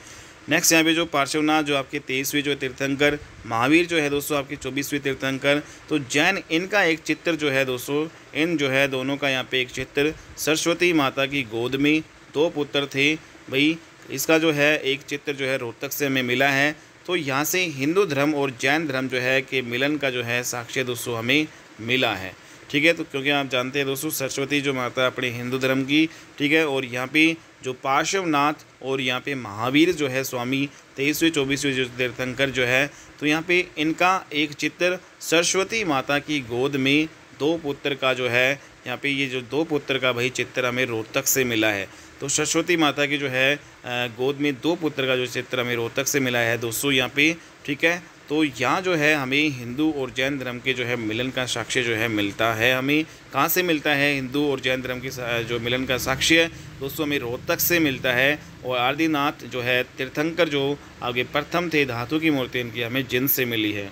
नेक्स्ट यहाँ पे जो पार्श्वनाथ जो आपके 23वें जो तीर्थंकर, महावीर जो है दोस्तों आपके 24वें तीर्थंकर, तो जैन इनका एक चित्र जो है दोस्तों, इन जो है दोनों का यहाँ पे एक चित्र, सरस्वती माता की गोद में 2 पुत्र थे भाई, इसका जो है एक चित्र जो है रोहतक से हमें मिला है। तो यहाँ से हिंदू धर्म और जैन धर्म जो है के मिलन का जो है साक्ष्य दोस्तों हमें मिला है। ठीक है, तो क्योंकि आप जानते हैं दोस्तों सरस्वती जो माता अपने हिंदू धर्म की, ठीक है, और यहाँ पे जो पार्श्वनाथ और यहाँ पे महावीर जो है स्वामी 23वें 24वें जो तीर्थंकर जो है, तो यहाँ पे इनका एक चित्र सरस्वती माता की गोद में 2 पुत्र का जो है, यहाँ पे ये जो 2 पुत्र का भाई चित्र हमें रोहतक से मिला है। तो सरस्वती माता की जो है गोद में 2 पुत्र का जो चित्र हमें रोहतक से मिला है दोस्तों यहाँ पे। ठीक है, तो यहाँ जो है हमें हिंदू और जैन धर्म के जो है मिलन का साक्ष्य जो है मिलता है। हमें कहाँ से मिलता है हिंदू और जैन धर्म की जो मिलन का साक्ष्य दोस्तों हमें रोहतक से मिलता है। और आदिनाथ जो है तीर्थंकर जो आगे प्रथम थे, धातु की मूर्ति इनकी हमें जिंद से मिली है।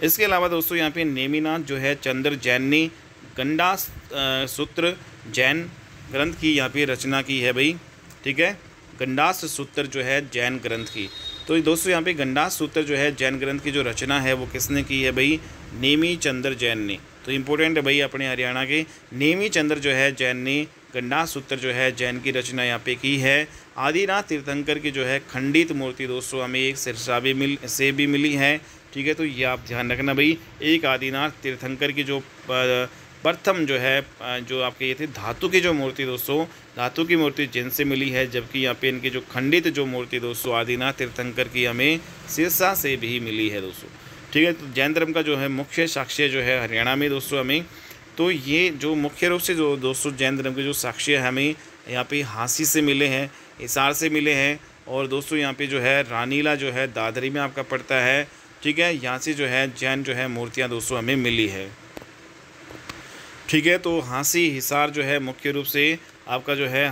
इसके अलावा दोस्तों यहाँ पे नेमिनाथ जो है चंद्र जैन ने गंडा सूत्र जैन ग्रंथ की यहाँ पे रचना की है भाई। ठीक है, गंडास सूत्र जो है जैन ग्रंथ की। तो दोस्तों यहाँ पे गंडास सूत्र जो है जैन ग्रंथ की जो रचना है वो किसने की है भाई? नेमी चंद्र जैन ने। तो इम्पोर्टेंट है भाई अपने हरियाणा के, नेमी चंद्र जो है जैन ने गंडास सूत्र जो है जैन की रचना यहाँ पे की है। आदिनाथ तीर्थंकर की जो है खंडित मूर्ति दोस्तों हमें एक सिरसा भी मिली है। ठीक है, तो ये आप ध्यान रखना भाई, एक आदिनाथ तीर्थंकर की जो प्रथम जो है जो आपके ये थे धातु की जो मूर्ति दोस्तों, धातु की मूर्ति जिनसे मिली है, जबकि यहाँ पे इनकी जो खंडित जो मूर्ति दोस्तों आदिनाथ तीर्थंकर की हमें सिरसा से भी मिली है दोस्तों। ठीक है। तो जैन धर्म का जो है मुख्य साक्ष्य जो है हरियाणा में दोस्तों हमें, तो ये जो मुख्य रूप से जो दोस्तों जैन धर्म के जो साक्ष्य हमें यहाँ पे हांसी से मिले हैं, हिसार से मिले हैं, और दोस्तों यहाँ पे जो है रानीला जो है दादरी में आपका पड़ता है। ठीक है, यहाँ से जो है जैन जो है मूर्तियाँ दोस्तों हमें मिली है। ठीक है, तो हांसी हिसार जो है मुख्य रूप से आपका जो है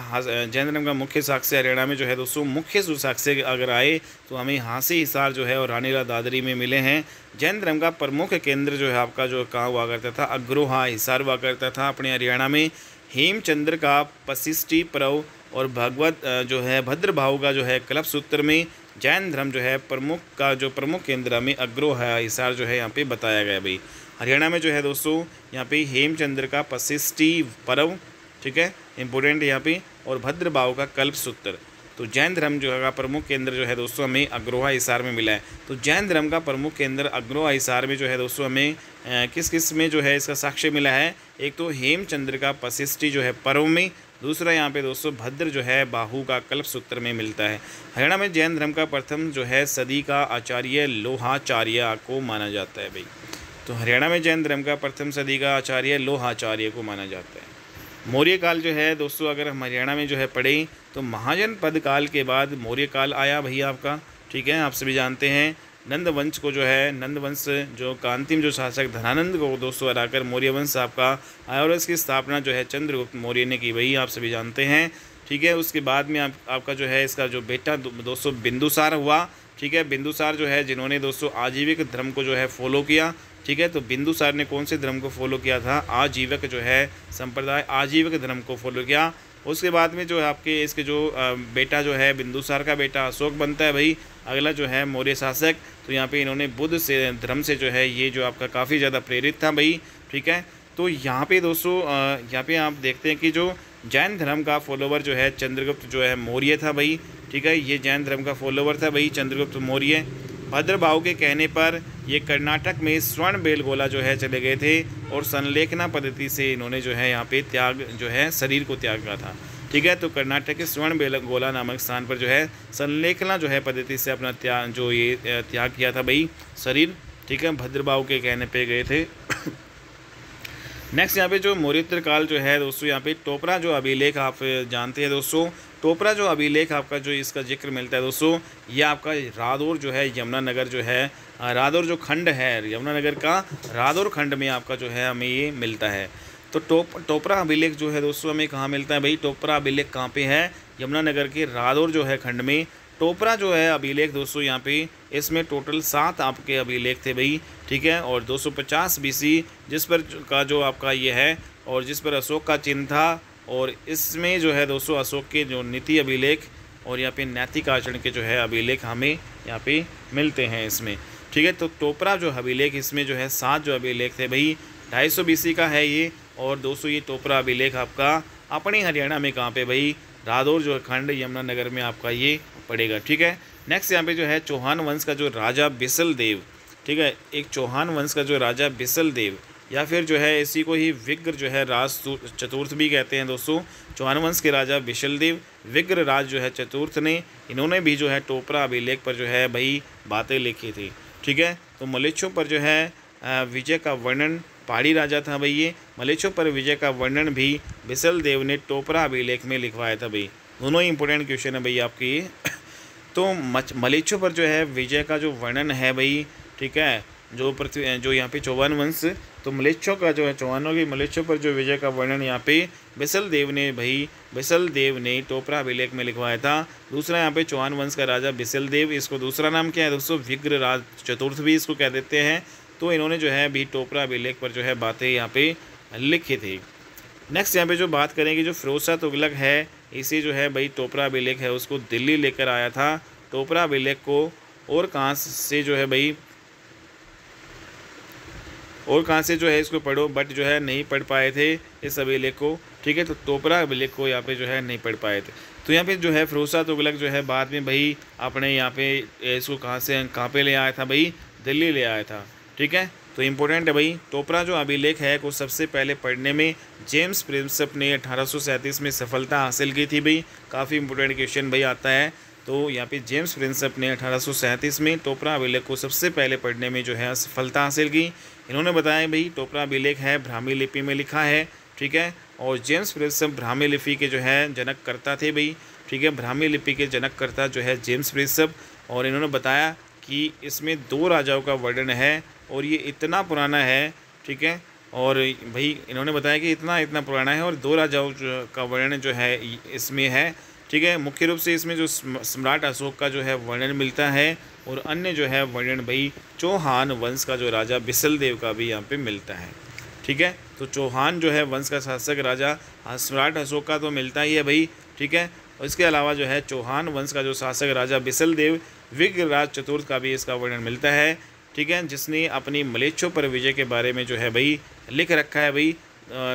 जैन धर्म का मुख्य साक्ष्य हरियाणा में जो है दोस्तों मुख्य साक्ष्य अगर आए तो हमें हांसी हिसार जो है और रानीला दादरी में मिले हैं। जैन धर्म का प्रमुख केंद्र जो है आपका जो कहाँ हुआ करता था, अग्रोहा हिसार हुआ करता था अपने हरियाणा में। हेमचंद्र का पसिष्टि परव और भगवत जो है भद्रभाव का जो है कल्पसूत्र में जैन धर्म जो है प्रमुख केंद्र हमें अग्रोहा हिसार जो है यहाँ पे बताया गया भाई। हरियाणा में जो है दोस्तों यहाँ पे हेमचंद्र का पसिष्टि परव, ठीक है, इम्पोर्टेंट यहाँ पे, और भद्रभाव का कल्पसूत्र। तो जैन धर्म जो है प्रमुख केंद्र जो है दोस्तों हमें अग्रोहा हिसार में मिला है। तो जैन धर्म का प्रमुख केंद्र अग्रोहा हिसार में जो है दोस्तों हमें किस किस में जो है इसका साक्ष्य मिला है। एक तो हेमचंद्र का पसिष्टि जो है पर्व में, दूसरा यहाँ पे दोस्तों भद्र जो है बाहु का कल्पसूत्र में मिलता है। हरियाणा में जैन धर्म का प्रथम जो है सदी का आचार्य लोहाचार्य को माना जाता है भाई। तो हरियाणा में जैन धर्म का प्रथम सदी का आचार्य लोहाचार्य को माना जाता है। मौर्य काल जो है दोस्तों अगर हम हरियाणा में जो है पढ़ें तो महाजन पद काल के बाद मौर्य काल आया भैया आपका। ठीक है, आप सभी जानते हैं नंद वंश को जो है नंद वंश जो का अंतिम जो शासक धनानंद को दोस्तों हराकर मौर्य वंश आपका आया, और इसकी स्थापना जो है चंद्रगुप्त मौर्य ने की भाई, आप सभी जानते हैं। ठीक है, उसके बाद में आपका जो है इसका जो बेटा दोस्तों बिंदुसार हुआ। ठीक है, बिंदुसार जो है जिन्होंने दोस्तों आजीविक धर्म को जो है फॉलो किया। ठीक है, तो बिंदुसार ने कौन से धर्म को फॉलो किया था, आजीविक जो है संप्रदाय आजीविक धर्म को फॉलो किया। उसके बाद में जो है आपके इसके जो बेटा जो है बिंदुसार का बेटा अशोक बनता है भाई अगला जो है मौर्य शासक। तो यहाँ पे इन्होंने बुद्ध से धर्म से जो है ये जो आपका काफ़ी ज़्यादा प्रेरित था भाई। ठीक है, तो यहाँ पे दोस्तों यहाँ पे आप देखते हैं कि जो जैन धर्म का फॉलोवर जो है चंद्रगुप्त जो है मौर्य था भाई। ठीक है, ये जैन धर्म का फॉलोवर था भाई चंद्रगुप्त मौर्य। भद्रभाव के कहने पर ये कर्नाटक में स्वर्ण बेलगोला जो है चले गए थे, और संलेखना पद्धति से इन्होंने जो है यहाँ पे त्याग जो है शरीर को त्यागा था। ठीक है, तो कर्नाटक के स्वर्ण बेलगोला नामक स्थान पर जो है संलेखना जो है पद्धति से अपना त्याग किया था भाई शरीर। ठीक है, भद्रभाव के कहने पे गए थे। नेक्स्ट यहाँ पे जो मौर्योत्तर काल जो है दोस्तों यहाँ पे टोपरा जो अभिलेख आप जानते हैं दोस्तों, टोपरा जो अभिलेख आपका जो इसका जिक्र मिलता है दोस्तों, ये आपका रादौर जो है यमुनानगर जो है रादौर जो खंड है यमुनानगर का रादौर खंड में आपका जो है हमें ये मिलता है। तो टोपरा अभिलेख जो है दोस्तों हमें कहाँ मिलता है भाई, टोपरा अभिलेख कहाँ पे है, यमुनानगर के रादौर जो है खंड में टोपरा जो है अभिलेख दोस्तों यहाँ पे इसमें टोटल 7 आपके अभिलेख थे भाई। ठीक है, और 250 BC जिस पर का जो आपका ये है, और जिस पर अशोक का चिन्ह था, और इसमें जो है दोस्तों अशोक के जो नीति अभिलेख और यहाँ पे नैतिक आचरण के जो है अभिलेख हमें यहाँ पे मिलते हैं इसमें। ठीक है, तो टोपरा जो अभिलेख इसमें जो है 7 जो अभिलेख थे भाई 250 BC का है ये। और दोस्तों ये टोपरा अभिलेख आपका अपने हरियाणा में कहाँ पे भाई, रादौर जो खंड यमुनानगर में आपका ये पड़ेगा। ठीक है, नेक्स्ट यहाँ पे जो है चौहान वंश का जो राजा बिसल देव। ठीक है, एक चौहान वंश का जो राजा बिसल देव या फिर जो है इसी को ही विग्र जो है राज चतुर्थ भी कहते हैं दोस्तों। चौहान वंश के राजा बिसल देव विग्र राज जो है चतुर्थ ने इन्होंने भी जो है टोपरा अभिलेख पर जो है भाई बातें लिखी थी। ठीक है, तो मलेच्छों पर जो है विजय का वर्णन, पहाड़ी राजा था भाई ये, मलेच्छों पर विजय का वर्णन भी बिसल देव ने टोपरा अभिलेख में लिखवाया था भाई। दोनों ही इंपॉर्टेंट क्वेश्चन है भाई आपकी। तो मलेच्छों पर जो है विजय का जो वर्णन है भाई, ठीक है, जो यहाँ पे चौहान वंश, तो मलेच्छों का जो है चौहानों की मलेच्छों पर जो विजय का वर्णन यहाँ पे बिसल देव ने टोपरा अभिलेख में लिखवाया था। दूसरा यहाँ पे चौहान वंश का राजा बिसल देव, इसको दूसरा नाम क्या है दोस्तों, विग्र राज चतुर्थ भी इसको कह देते हैं। तो इन्होंने जो है भी टोपरा अभिलेख पर जो है बातें यहाँ पे लिखी थी। नेक्स्ट यहाँ पे जो बात करेंगे जो फिरोज शाह तुगलक है, इसे जो है भाई टोपरा अभिलेख है उसको दिल्ली लेकर आया था। टोपरा अभिलेख को और कहाँ से जो है भाई और कहाँ से जो है इसको पढ़ो, बट जो है नहीं पढ़ पाए थे इस अभिलेख को। ठीक है, तो टोपरा अभिलेख को यहाँ पे जो है नहीं पढ़ पाए थे। तो यहाँ पे जो है फिरोज शाह तुगलक जो है बाद में भाई अपने यहाँ पे इसको कहाँ पे ले आया था भाई, दिल्ली ले आया था। ठीक है, तो इम्पोर्टेंट है भाई। टोपरा जो अभिलेख है को सबसे पहले पढ़ने में जेम्स प्रिंसेप ने 1837 में सफलता हासिल की थी भाई। काफ़ी इंपॉर्टेंट क्वेश्चन भाई आता है। तो यहाँ पे जेम्स प्रिंसेप ने 1837 में टोपरा अभिलेख को सबसे पहले पढ़ने में जो है सफलता हासिल की। इन्होंने बताया भाई टोपरा अभिलेख है ब्राह्मी लिपि में लिखा है, ठीक है। और जेम्स प्रिंसेप ब्राह्मी लिपि के जो है जनककर्ता थे भाई, ठीक है। ब्राह्मी लिपि के जनककर्ता जो है जेम्स प्रिंसेप, और इन्होंने बताया कि इसमें 2 राजाओं का वर्णन है और ये इतना पुराना है, ठीक है। और भाई इन्होंने बताया कि इतना पुराना है और 2 राजाओं का वर्णन जो है इसमें है, ठीक है। मुख्य रूप से इसमें जो सम्राट अशोक का जो है वर्णन मिलता है और अन्य जो है वर्णन भाई चौहान वंश का जो राजा बिसलदेव का भी यहाँ पे मिलता है, ठीक है। तो चौहान जो है वंश का शासक राजा, सम्राट अशोक का तो मिलता ही है भाई, ठीक है। और इसके अलावा जो है चौहान वंश का जो शासक राजा बिसलदेव विग्रराज चतुर्थ का भी इसका वर्णन मिलता है, ठीक है, जिसने अपनी मलेच्छों पर विजय के बारे में जो है भाई लिख रखा है भाई।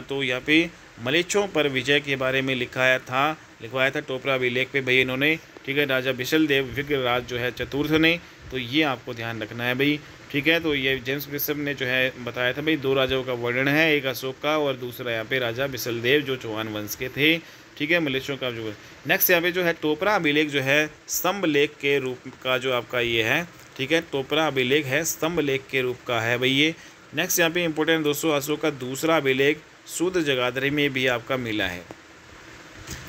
तो यहाँ पे मलेच्छों पर विजय के बारे में लिखवाया था टोपरा अभिलेख पे भाई इन्होंने, ठीक है, राजा बिसलदेव विग्रराज जो है चतुर्थ ने। तो ये आपको ध्यान रखना है भाई, ठीक है। तो ये जेम्स प्रिंसेप ने जो है बताया था भाई 2 राजाओं का वर्णन है, एक अशोक का और दूसरा यहाँ पे राजा बिसलदेव जो चौहान वंश के थे, ठीक है, मलेच्छों का जो। नेक्स्ट यहाँ पे जो है टोपरा अभिलेख जो है स्तंभ लेख के रूप का जो आपका ये है, ठीक है, टोपरा अभिलेख है स्तंभ लेख के रूप का है भाई ये। नेक्स्ट यहाँ पे इंपॉर्टेंट दोस्तों अशोक का दूसरा अभिलेख शुद्ध जगाधरी में भी आपका मिला है,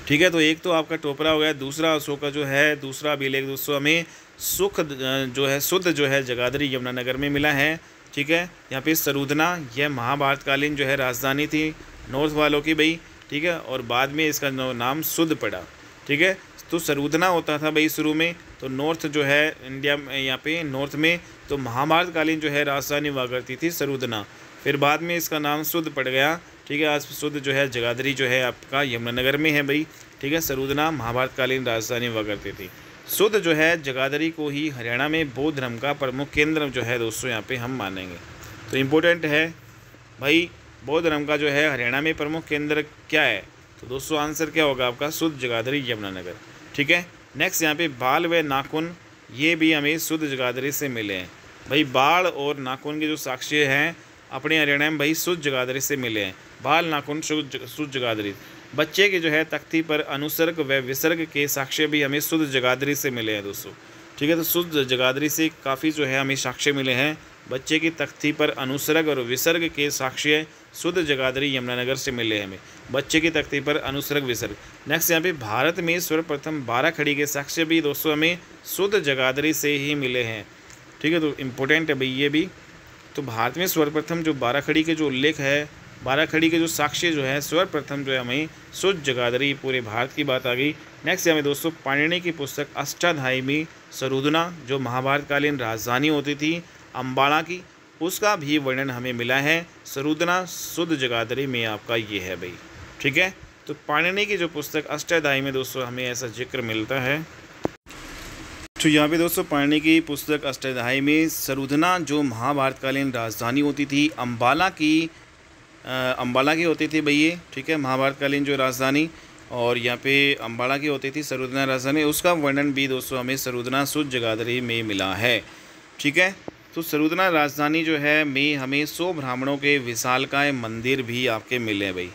ठीक है। तो एक तो आपका टोपरा हो गया, दूसरा अशोक का जो है दूसरा अभिलेख दोस्तों हमें शुद्ध जो है जगाधरी यमुनानगर में मिला है, ठीक है। यहाँ पे सरूदना यह महाभारतकालीन जो है राजधानी थी नॉर्थ वालों की भाई, ठीक है। और बाद में इसका नाम शुद्ध पड़ा, ठीक है। तो सरूदना होता था भाई शुरू में, तो नॉर्थ जो है इंडिया में यहाँ पे नॉर्थ में तो महाभारतकालीन जो है राजधानी हुआ करती थी सरूदना, फिर बाद में इसका नाम शुद्ध पड़ गया, ठीक है। आज शुद्ध जो है जगाधरी जो है आपका यमुनानगर में है भाई, ठीक है। सरूदना महाभारतकालीन राजधानी हुआ करती थी। शुद्ध जो है जगाधरी को ही हरियाणा में बौद्ध धर्म का प्रमुख केंद्र जो है दोस्तों यहाँ पे हम मानेंगे। तो इम्पोर्टेंट है भाई बौद्ध धर्म का जो है हरियाणा में प्रमुख केंद्र क्या है, तो दोस्तों आंसर क्या होगा आपका शुद्ध जगाधरी यमुनानगर, ठीक है। नेक्स्ट यहाँ पे बाल व नाखून ये भी हमें शुद्ध जगाधरी से मिले हैं भाई। बाल और नाखून के जो साक्ष्य हैं अपने हरियाणा में भाई शुद्ध जगाधरी से मिले हैं। बाल नाखून शुद्ध जगाधरी। बच्चे के जो है तख्ती पर अनुसर्ग व विसर्ग के साक्ष्य भी हमें शुद्ध जगाधरी से मिले हैं दोस्तों, ठीक है। तो शुद्ध जगाधरी से काफ़ी जो है हमें साक्ष्य मिले हैं। बच्चे की तख्ती पर अनुसर्ग और विसर्ग के साक्ष्य शुद्ध जगाधरी यमुनानगर से मिले हैं हमें। बच्चे की तख्ती पर अनुसर्ग विसर्ग। नेक्स्ट यहाँ पे भारत में सर्वप्रथम 12 खड़ी के साक्ष्य भी दोस्तों हमें शुद्ध जगाधरी से ही मिले हैं, ठीक है। तो इम्पोर्टेंट है भाई ये भी। तो भारत में सर्वप्रथम जो 12 खड़ी के जो उल्लेख है, 12 खड़ी के जो साक्ष्य जो है सर्वप्रथम जो है हमें शुद्ध जगाधरी पूरे भारत की बात आ गई। नेक्स्ट हमें दोस्तों पाणिनि की पुस्तक अष्टाध्यायी में सरूदना जो महाभारतकालीन राजधानी होती थी अम्बाला की, उसका भी वर्णन हमें मिला है। सरूदना शुद्ध जगाधरी में आपका ये है भाई, ठीक है। तो पाणिनि की जो पुस्तक अष्टाध्यायी में दोस्तों हमें ऐसा जिक्र मिलता है। तो यहाँ पे दोस्तों पाणिनि की पुस्तक अष्टाध्यायी में सरूदना जो महाभारतकालीन राजधानी होती थी अम्बाला की होती थी भाई ये, ठीक है, महाभारतकालीन जो राजधानी, और यहाँ पे अम्बाला की होती थी सरूदना राजधानी, उसका वर्णन भी दोस्तों हमें सरूदना शुद्ध जगाधरी में मिला है, ठीक है। तो सरूदना राजधानी जो है में हमें 100 ब्राह्मणों के विशालकाय मंदिर भी आपके मिले भाई।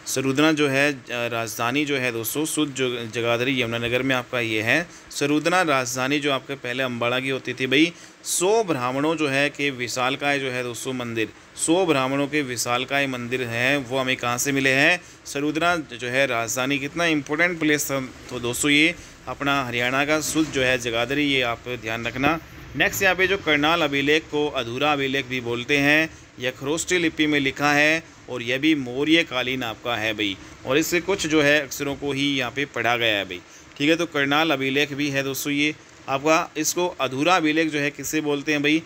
सरूदना जो है राजधानी जो है दोस्तों शुद्ध जगाधरी यमुनानगर में आपका ये है। सरूदना राजधानी जो आपके पहले अम्बाला की होती थी भाई, 100 ब्राह्मणों जो है के विशालकाय जो है दोस्तों मंदिर, 100 ब्राह्मणों के विशालकाय मंदिर हैं वो हमें कहाँ से मिले हैं, सरूदना जो है राजधानी। कितना इंपॉर्टेंट प्लेस था तो दोस्तों ये अपना हरियाणा का शुद्ध जो है जगाधरी, ये आप ध्यान रखना। नेक्स्ट यहाँ पे जो करनाल अभिलेख को अधूरा अभिलेख भी बोलते हैं, यह खरोष्टी लिपि में लिखा है और यह भी मौर्य कालीन आपका है भाई, और इससे कुछ जो है अक्षरों को ही यहाँ पे पढ़ा गया है भाई, ठीक है। तो करनाल अभिलेख भी है दोस्तों ये आपका। इसको अधूरा अभिलेख जो है किससे बोलते हैं भाई,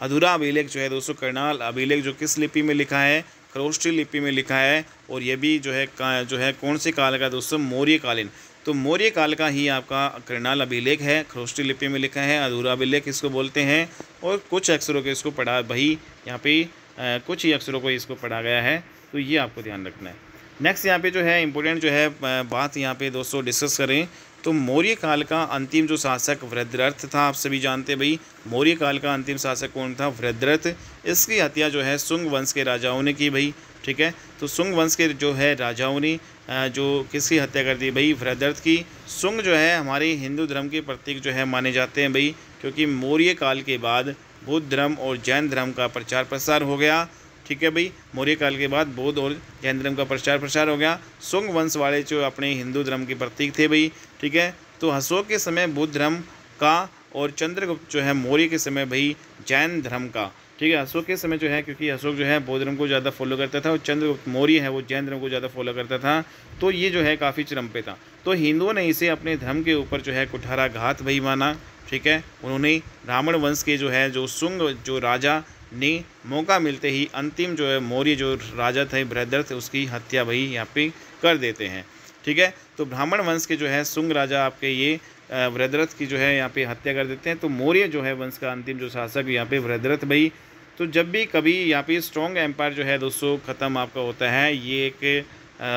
अधूरा अभिलेख जो है दोस्तों करनाल अभिलेख जो किस लिपि में लिखा है, खरोष्टी लिपि में लिखा है, और ये भी जो है कौन से काल का दोस्तों, मौर्य कालीन। तो मौर्य काल का ही आपका करनाल अभिलेख है, खरोष्टी लिपि में लिखा है, अधूरा अभिलेख इसको बोलते हैं, और कुछ अक्षरों के इसको पढ़ा भाई यहाँ पे कुछ ही अक्षरों को इसको पढ़ा गया है, तो ये आपको ध्यान रखना है। नेक्स्ट यहाँ पे जो है इम्पोर्टेंट जो है बात यहाँ पे दोस्तों डिस्कस करें तो मौर्य काल का अंतिम जो शासक वृद्धरथ था, आप सभी जानते हैं भाई मौर्य काल का अंतिम शासक कौन था, वृद्धरथ। इसकी हत्या जो है शुंग वंश के राजाओं ने की भाई, ठीक है। तो शुंग वंश के जो है राजाओं ने जो किसकी हत्या कर दी भाई, वृद्धरथ की। शुंग जो है हमारे हिंदू धर्म के प्रतीक जो है माने जाते हैं भाई, क्योंकि मौर्य काल के बाद बौद्ध धर्म और जैन धर्म का प्रचार प्रसार हो गया, ठीक है भाई। मौर्य काल के बाद बौद्ध और जैन धर्म का प्रचार प्रसार हो गया। शुंग वंश वाले जो अपने हिंदू धर्म के प्रतीक थे भाई, ठीक है। तो अशोक के समय बौद्ध धर्म का और चंद्रगुप्त जो है मौर्य के समय भाई जैन धर्म का, ठीक है। अशोक के समय जो है, क्योंकि अशोक जो है बौद्ध धर्म को ज़्यादा फॉलो करता था और चंद्रगुप्त मौर्य है वो जैन धर्म को ज़्यादा फॉलो करता था, तो ये जो है काफ़ी चरम पे था। तो हिंदुओं ने इसे अपने धर्म के ऊपर जो है कुठाराघात भाई माना, ठीक है। उन्होंने ब्राह्मण वंश के जो है जो शुंग जो राजा ने मौका मिलते ही अंतिम जो है मौर्य जो राजा थे वृद्धरथ, उसकी हत्या भाई यहाँ पे कर देते हैं, ठीक है। तो ब्राह्मण वंश के जो है शुंग राजा आपके ये वृद्धरथ की जो है यहाँ पे हत्या कर देते हैं। तो मौर्य जो है वंश का अंतिम जो शासक यहाँ पे वृद्धरथ भाई। तो जब भी कभी यहाँ पे स्ट्रॉन्ग एम्पायर जो है दोस्तों ख़त्म आपका होता है, ये एक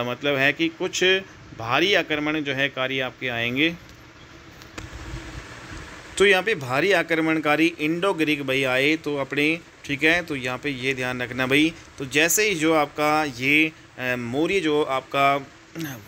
मतलब है कि कुछ भारी आक्रमण जो है कार्य आपके आएंगे। तो यहाँ पे भारी आक्रमणकारी इंडो ग्रीक भाई आए तो अपने, ठीक है। तो यहाँ पे ये ध्यान रखना भाई। तो जैसे ही जो आपका ये मौर्य जो आपका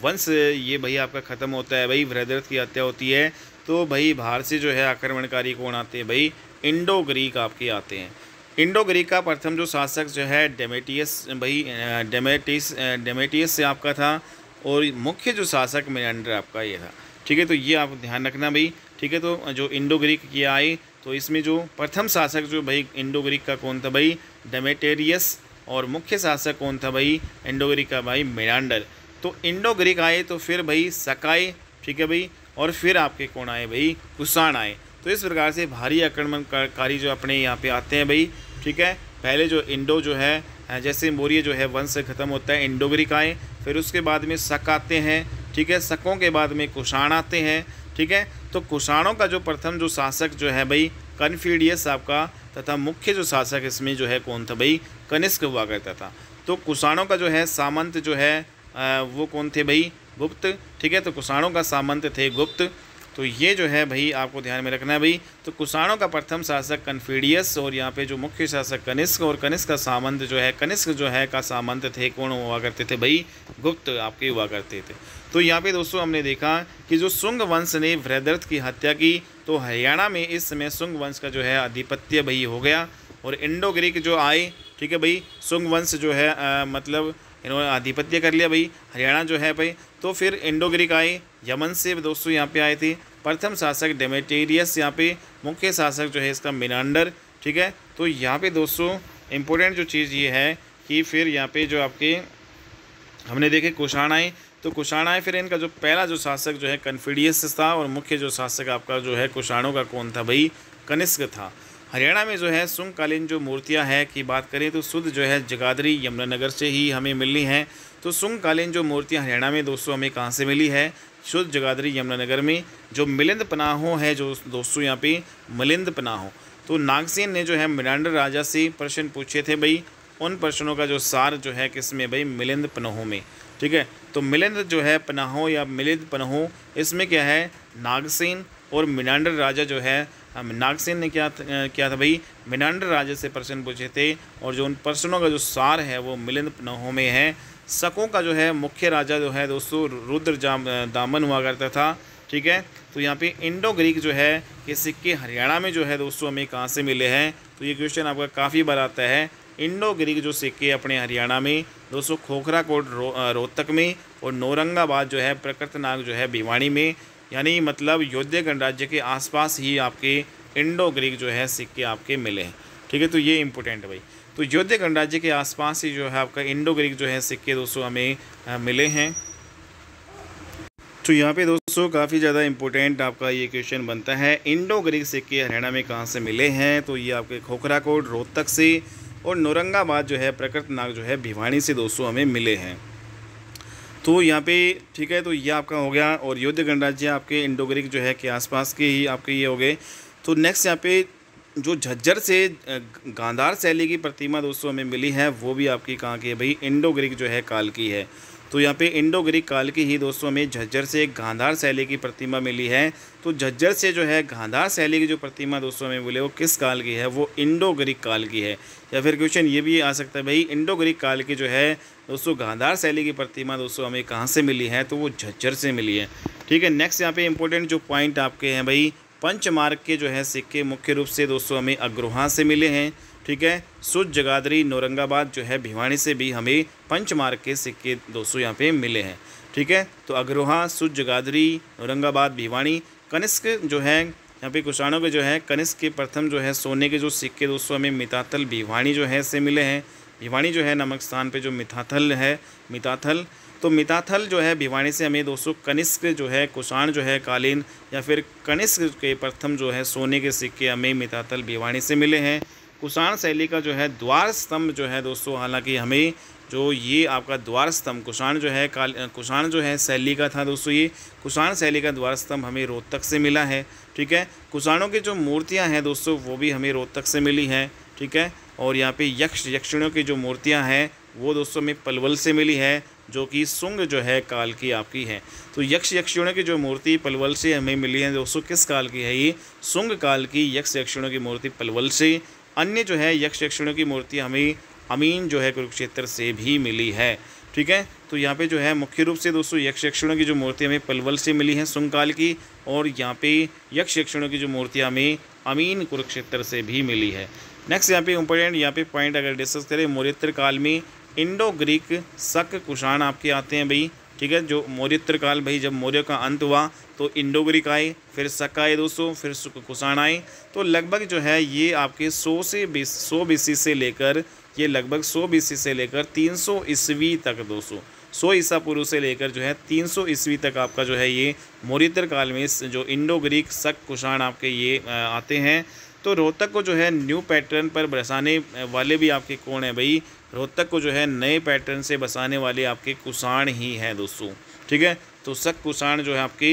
वंश ये भाई आपका ख़त्म होता है भाई, वृद्धरथ की हत्या होती है, तो भाई बाहर से जो है आक्रमणकारी कौन आते हैं भाई, इंडो ग्रीक आपके आते हैं। इंडो ग्रीक का प्रथम जो शासक जो है डेमेटियस भाई, डेमेटियस से आपका था, और मुख्य जो शासक मेनांडर आपका ये था, ठीक है। तो ये आप ध्यान रखना भाई, ठीक है। तो जो इंडो ग्रीक किया आए, तो इसमें जो प्रथम शासक जो भाई इंडो ग्रीक का कौन था भाई, डेमेटेरियस, और मुख्य शासक कौन था भाई इंडो ग्रीक का भाई मेनांडर। तो इंडो ग्रीक आए तो फिर भाई सकाई, ठीक है भाई, और फिर आपके कौन आए भाई, कुषाण आए। तो इस प्रकार से भारी आक्रमणकारी जो अपने यहाँ पे आते हैं भाई, ठीक है। पहले जो इंडो जो है जैसे मौर्य जो है वंश से ख़त्म होता है, इंडो ग्रीक आए, फिर उसके बाद में शक आते हैं, ठीक है। शकों के बाद में कुषाण आते हैं, ठीक है। तो कुषाणों का जो प्रथम जो शासक जो है भाई कन्फिडियस आपका, तथा मुख्य जो शासक इसमें जो है कौन था भाई, कनिष्क हुआ करता था। तो कुषाणों का जो है सामंत जो है वो कौन थे भाई, गुप्त, ठीक है। तो कुषाणों का सामंत थे गुप्त। तो ये जो है भाई आपको ध्यान में रखना है भाई। तो कुषाणों का प्रथम शासक कन्फिडियस, और यहाँ पे जो मुख्य शासक कनिष्क, और कनिष्क का सामंत जो है, कनिष्क जो है का सामंत थे कौन हुआ करते थे भाई, गुप्त आपके हुआ करते थे। तो यहाँ पे दोस्तों हमने देखा कि जो शुंग वंश ने वृद्धरथ की हत्या की, तो हरियाणा में इस समय शुंग वंश का जो है आधिपत्य भाई हो गया, और इंडो ग्रीक जो आए, ठीक है भाई, शुंग वंश जो है मतलब इन्होंने आधिपत्य कर लिया भाई, हरियाणा जो है भाई। तो फिर इंडो ग्रीक आए, यमन से दोस्तों यहाँ पे आए थे। प्रथम शासक डेमेटेरियस, यहाँ पे मुख्य शासक जो है इसका मेनांडर, ठीक है। तो यहाँ पे दोस्तों इम्पोर्टेंट जो चीज़ ये है कि फिर यहाँ पे जो आपके हमने देखे कुषाण आए, तो कुषाण आए, फिर इनका जो पहला जो शासक जो है कन्फिडियस था, और मुख्य जो शासक आपका जो है कुषाणों का कौन था भाई, कनिष्क था। हरियाणा में जो है शुंगकालीन जो मूर्तियां हैं की बात करें तो शुद्ध जो है जगाधरी यमुनानगर से ही हमें मिलनी है। तो शुंगकालीन जो मूर्तियां हरियाणा में दोस्तों हमें कहाँ से मिली है, शुद्ध जगाधरी यमुनानगर में। जो मिलिंद पनाहों है जो दोस्तों यहाँ पे मिलिंद पनाहों, तो नागसेन ने जो है मेनांडर राजा से प्रश्न पूछे थे भाई, उन प्रश्नों का जो सार जो है किसमें भाई, मिलिंद पनाहों में, ठीक है। तो मिलिंद जो है पनाहों या मिलिंद पनाहों, इसमें क्या है, नागसेन और मेनांडर राजा जो है, नागसेन ने क्या था भाई, मेनांडर राजा से प्रश्न पूछे थे, और जो उन प्रश्नों का जो सार है वो मिलिंद पनाहों में है। शकों का जो है मुख्य राजा जो है दोस्तों रुद्र दामन हुआ करता था, ठीक है। तो यहाँ पे इंडो ग्रीक जो है ये सिक्के हरियाणा में जो है दोस्तों हमें कहाँ से मिले हैं, तो ये क्वेश्चन आपका काफ़ी बार आता है। इंडो ग्रीक जो सिक्के अपने हरियाणा में दोस्तों खोखरा कोट रोहतक में, और नौरंगाबाद जो है प्रकृतनाग जो है भिवानी में, यानी मतलब योध्या गणराज्य के आसपास ही आपके इंडो ग्रीक जो है सिक्के आपके मिले हैं, ठीक है। तो ये इंपॉर्टेंट है भाई। तो योध्या गणराज्य के आसपास ही जो है आपका इंडो ग्रीक जो है सिक्के दोस्तों हमें मिले हैं। तो यहाँ पे दोस्तों काफ़ी ज़्यादा इंपॉर्टेंट आपका ये क्वेश्चन बनता है, इंडो ग्रीक सिक्के हरियाणा में कहाँ से मिले हैं, तो ये आपके खोखरा कोट रोहतक से, और नौरंगाबाद जो है प्रकृतनाग जो है भिवानी से दोस्तों हमें मिले हैं। तो यहाँ पे ठीक है, तो ये आपका हो गया, और योध्या गणराज्य आपके इंडो ग्रीक जो है के आसपास के ही आपके ये हो गए। तो नेक्स्ट यहाँ पे जो झज्जर से गांधार शैली की प्रतिमा दोस्तों हमें मिली है, वो भी आपकी कहाँ की है भाई, इंडो ग्रीक जो है काल की है। तो यहाँ पे इंडो ग्रीक काल की ही दोस्तों हमें झज्जर से एक गांधार शैली की प्रतिमा मिली है। तो झज्जर से जो है गांधार शैली की जो प्रतिमा दोस्तों हमें मिली वो किस काल की है, वो इंडो ग्रीक काल की है। या फिर क्वेश्चन ये भी आ सकता है भाई इंडो ग्रीक काल की जो है दोस्तों गांधार शैली की प्रतिमा दोस्तों हमें कहाँ से मिली है, तो वो झज्जर से मिली है। ठीक है, नेक्स्ट यहाँ पे इंपॉर्टेंट जो पॉइंट आपके हैं भाई, पंचमार्ग के जो है सिक्के मुख्य रूप से दोस्तों हमें अग्रोहा से मिले हैं। ठीक है, सुच जगाधरी औरंगाबाद जो है भिवानी से भी हमें पंचमार्ग के सिक्के दोस्तों यहाँ पे मिले हैं। ठीक है, तो अग्रोहा, सुच जगाधरी, औरंगाबाद, भिवानी। कनिष्क जो है यहाँ पे कुषाणों के जो है कनिष्क के प्रथम जो है सोने के जो सिक्के दोस्तों हमें मिताथल भिवानी जो है से मिले हैं। भिवानी जो है नामक स्थान पे जो मिताथल है, मिताथल, तो मिताथल जो है भिवानी से हमें दोस्तों कनिष्क जो है कुषाण जो है कालीन या फिर कनिष्क के प्रथम जो है सोने के सिक्के हमें मिताथल भिवानी से मिले हैं। कुषाण शैली का जो है द्वार स्तंभ जो है दोस्तों, हालांकि हमें जो ये आपका द्वार स्तंभ कुषाण जो है शैली का था दोस्तों, ये कुषाण शैली का द्वार स्तंभ हमें रोहतक से मिला है। ठीक है, कुषाणों की जो मूर्तियां हैं दोस्तों वो भी हमें रोहतक से मिली हैं। ठीक है, और यहाँ पे यक्षिणियों की जो मूर्तियां हैं वो दोस्तों हमें पलवल से मिली है, जो कि शुंग जो है काल की आपकी है। तो यक्षिणियों की जो मूर्ति पलवल से हमें मिली है दोस्तों, किस काल की है, ये शुंग काल की यक्षिणियों की मूर्ति पलवल से। अन्य जो है यक्षिणियों की मूर्ति हमें अमीन जो है कुरुक्षेत्र से भी मिली है। ठीक है, तो यहाँ पे जो है मुख्य रूप से दोस्तों यक्षिणियों की जो मूर्ति हमें पलवल से मिली है शुंग काल की, और यहाँ पे यक्षिणियों की जो मूर्तियाँ हमें अमीन कुरुक्षेत्र से भी मिली है। नेक्स्ट यहाँ पे इंपॉर्टेंट यहाँ पे पॉइंट अगर डिस्कस करें, मौर्योत्तर काल में इंडो ग्रीक शक कुषाण आपके आते हैं भाई। ठीक है, जो मौर्योत्तर काल भाई जब मौर्य का अंत हुआ तो इंडो ग्रीक आए, फिर शक आए दोस्तों, फिर कुषाण आए। तो लगभग जो है ये आपके 100 BC से लेकर ये लगभग 100 BC से लेकर 300 ईस्वी तक दोस्तों, 100 ईसा पूर्व से लेकर जो है 300 ईस्वी तक आपका जो है ये मौर्योत्तर काल में जो इंडो ग्रीक शक कुषाण आपके ये आते हैं। तो रोहतक को जो है न्यू पैटर्न पर बसाने वाले भी आपके कौन है भाई, रोहतक को जो है नए पैटर्न से बसाने वाले आपके कुषाण ही हैं दोस्तों। ठीक है, तो शक कुषाण जो है आपके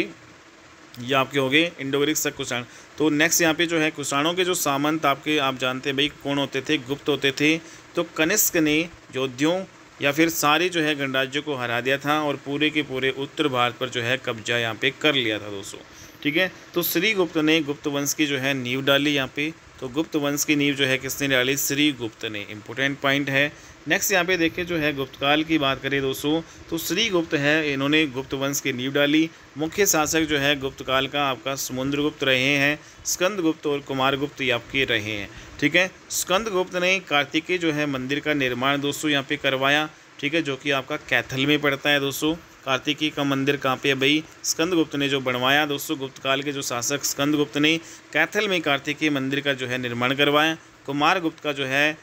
ये आपके हो गए इंडो ग्रीक शक कुषाण। तो नेक्स्ट यहाँ पे जो है कुषाणों के जो सामंत आपके आप जानते हैं भाई कौन होते थे, गुप्त होते थे। तो कनिष्क ने योद्धियों या फिर सारे जो है गणराज्यों को हरा दिया था और पूरे के पूरे उत्तर भारत पर जो है कब्जा यहाँ पे कर लिया था दोस्तों। ठीक है, तो श्रीगुप्त ने गुप्त वंश की जो है नींव डाली यहाँ पे। तो गुप्त वंश की नींव जो है किसने डाली, श्रीगुप्त ने। इंपॉर्टेंट पॉइंट है। नेक्स्ट यहाँ पे देखिए जो है गुप्त काल की बात करें दोस्तों, तो श्रीगुप्त है, इन्होंने गुप्त वंश की नींव डाली। मुख्य शासक जो है गुप्त काल का आपका समुद्रगुप्त रहे हैं, स्कंदगुप्त और कुमारगुप्त ये आपके रहे हैं। ठीक है, स्कंदगुप्त ने कार्तिकेय जो है मंदिर का निर्माण दोस्तों यहाँ पे करवाया। ठीक है, जो कि आपका कैथल में पड़ता है दोस्तों। कार्तिकेय का मंदिर कहाँ पे है भाई, स्कंदगुप्त ने जो बनवाया दोस्तों। गुप्त काल के जो शासक स्कंदगुप्त ने कैथल में कार्तिकेय मंदिर का जो है निर्माण करवाया। कुमारगुप्त का जो है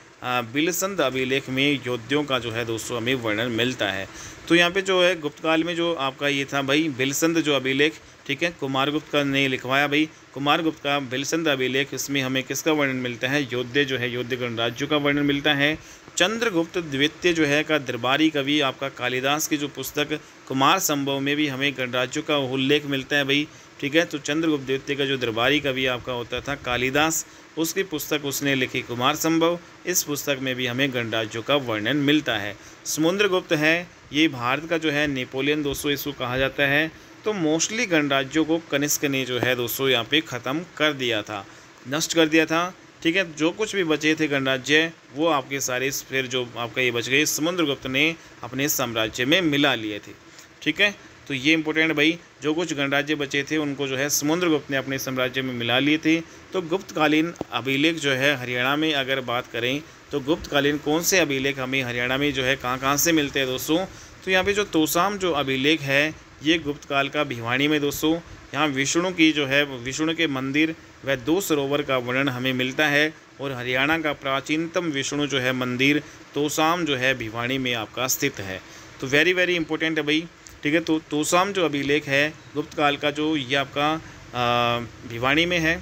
बिलसंद अभिलेख में योद्धियों का जो है दोस्तों हमें वर्णन मिलता है। तो यहाँ पे जो है गुप्त काल में जो आपका ये था भाई बिलसंद जो अभिलेख, ठीक है, कुमारगुप्त का ने लिखवाया भाई। कुमारगुप्त का बिलसंद अभिलेख, इसमें हमें किसका वर्णन मिलता है, योद्धे जो है योद्ध गणराज्यों का वर्णन मिलता है। चंद्रगुप्त द्वितीय जो है का दरबारी कवि आपका कालिदास की जो पुस्तक कुमार संभव में भी हमें गणराज्यों का उल्लेख मिलता है भाई। ठीक है, तो चंद्रगुप्त द्वितीय का जो दरबारी कवि आपका होता था कालिदास, उसकी पुस्तक उसने लिखी कुमार संभव। इस पुस्तक में भी हमें गणराज्यों का वर्णन मिलता है। समुद्रगुप्त है, ये भारत का जो है नेपोलियन दोस्तों इसको कहा जाता है। तो मोस्टली गणराज्यों को कनिष्क ने जो है दोस्तों यहाँ पे ख़त्म कर दिया था, नष्ट कर दिया था। ठीक है, जो कुछ भी बचे थे गणराज्य वो आपके सारे फिर जो आपका ये बच गए समुद्रगुप्त ने अपने साम्राज्य में मिला लिए थे। ठीक है, तो ये इंपॉर्टेंट भाई, जो कुछ गणराज्य बचे थे उनको जो है समुद्रगुप्त ने अपने साम्राज्य में मिला लिए थे। तो गुप्तकालीन अभिलेख जो है हरियाणा में अगर बात करें तो गुप्तकालीन कौन से अभिलेख हमें हरियाणा में जो है कहाँ से मिलते हैं दोस्तों। तो यहाँ पे जो तोसाम जो अभिलेख है ये गुप्त काल का भिवानी में दोस्तों। यहाँ विष्णु की जो है विष्णु के मंदिर व 2 सरोवर का वर्णन हमें मिलता है। और हरियाणा का प्राचीनतम विष्णु जो है मंदिर तोसाम जो है भिवानी में आपका स्थित है। तो वेरी वेरी इंपॉर्टेंट है भाई। ठीक है, तो तोसाम जो अभिलेख है गुप्त काल का जो ये आपका भिवानी में है।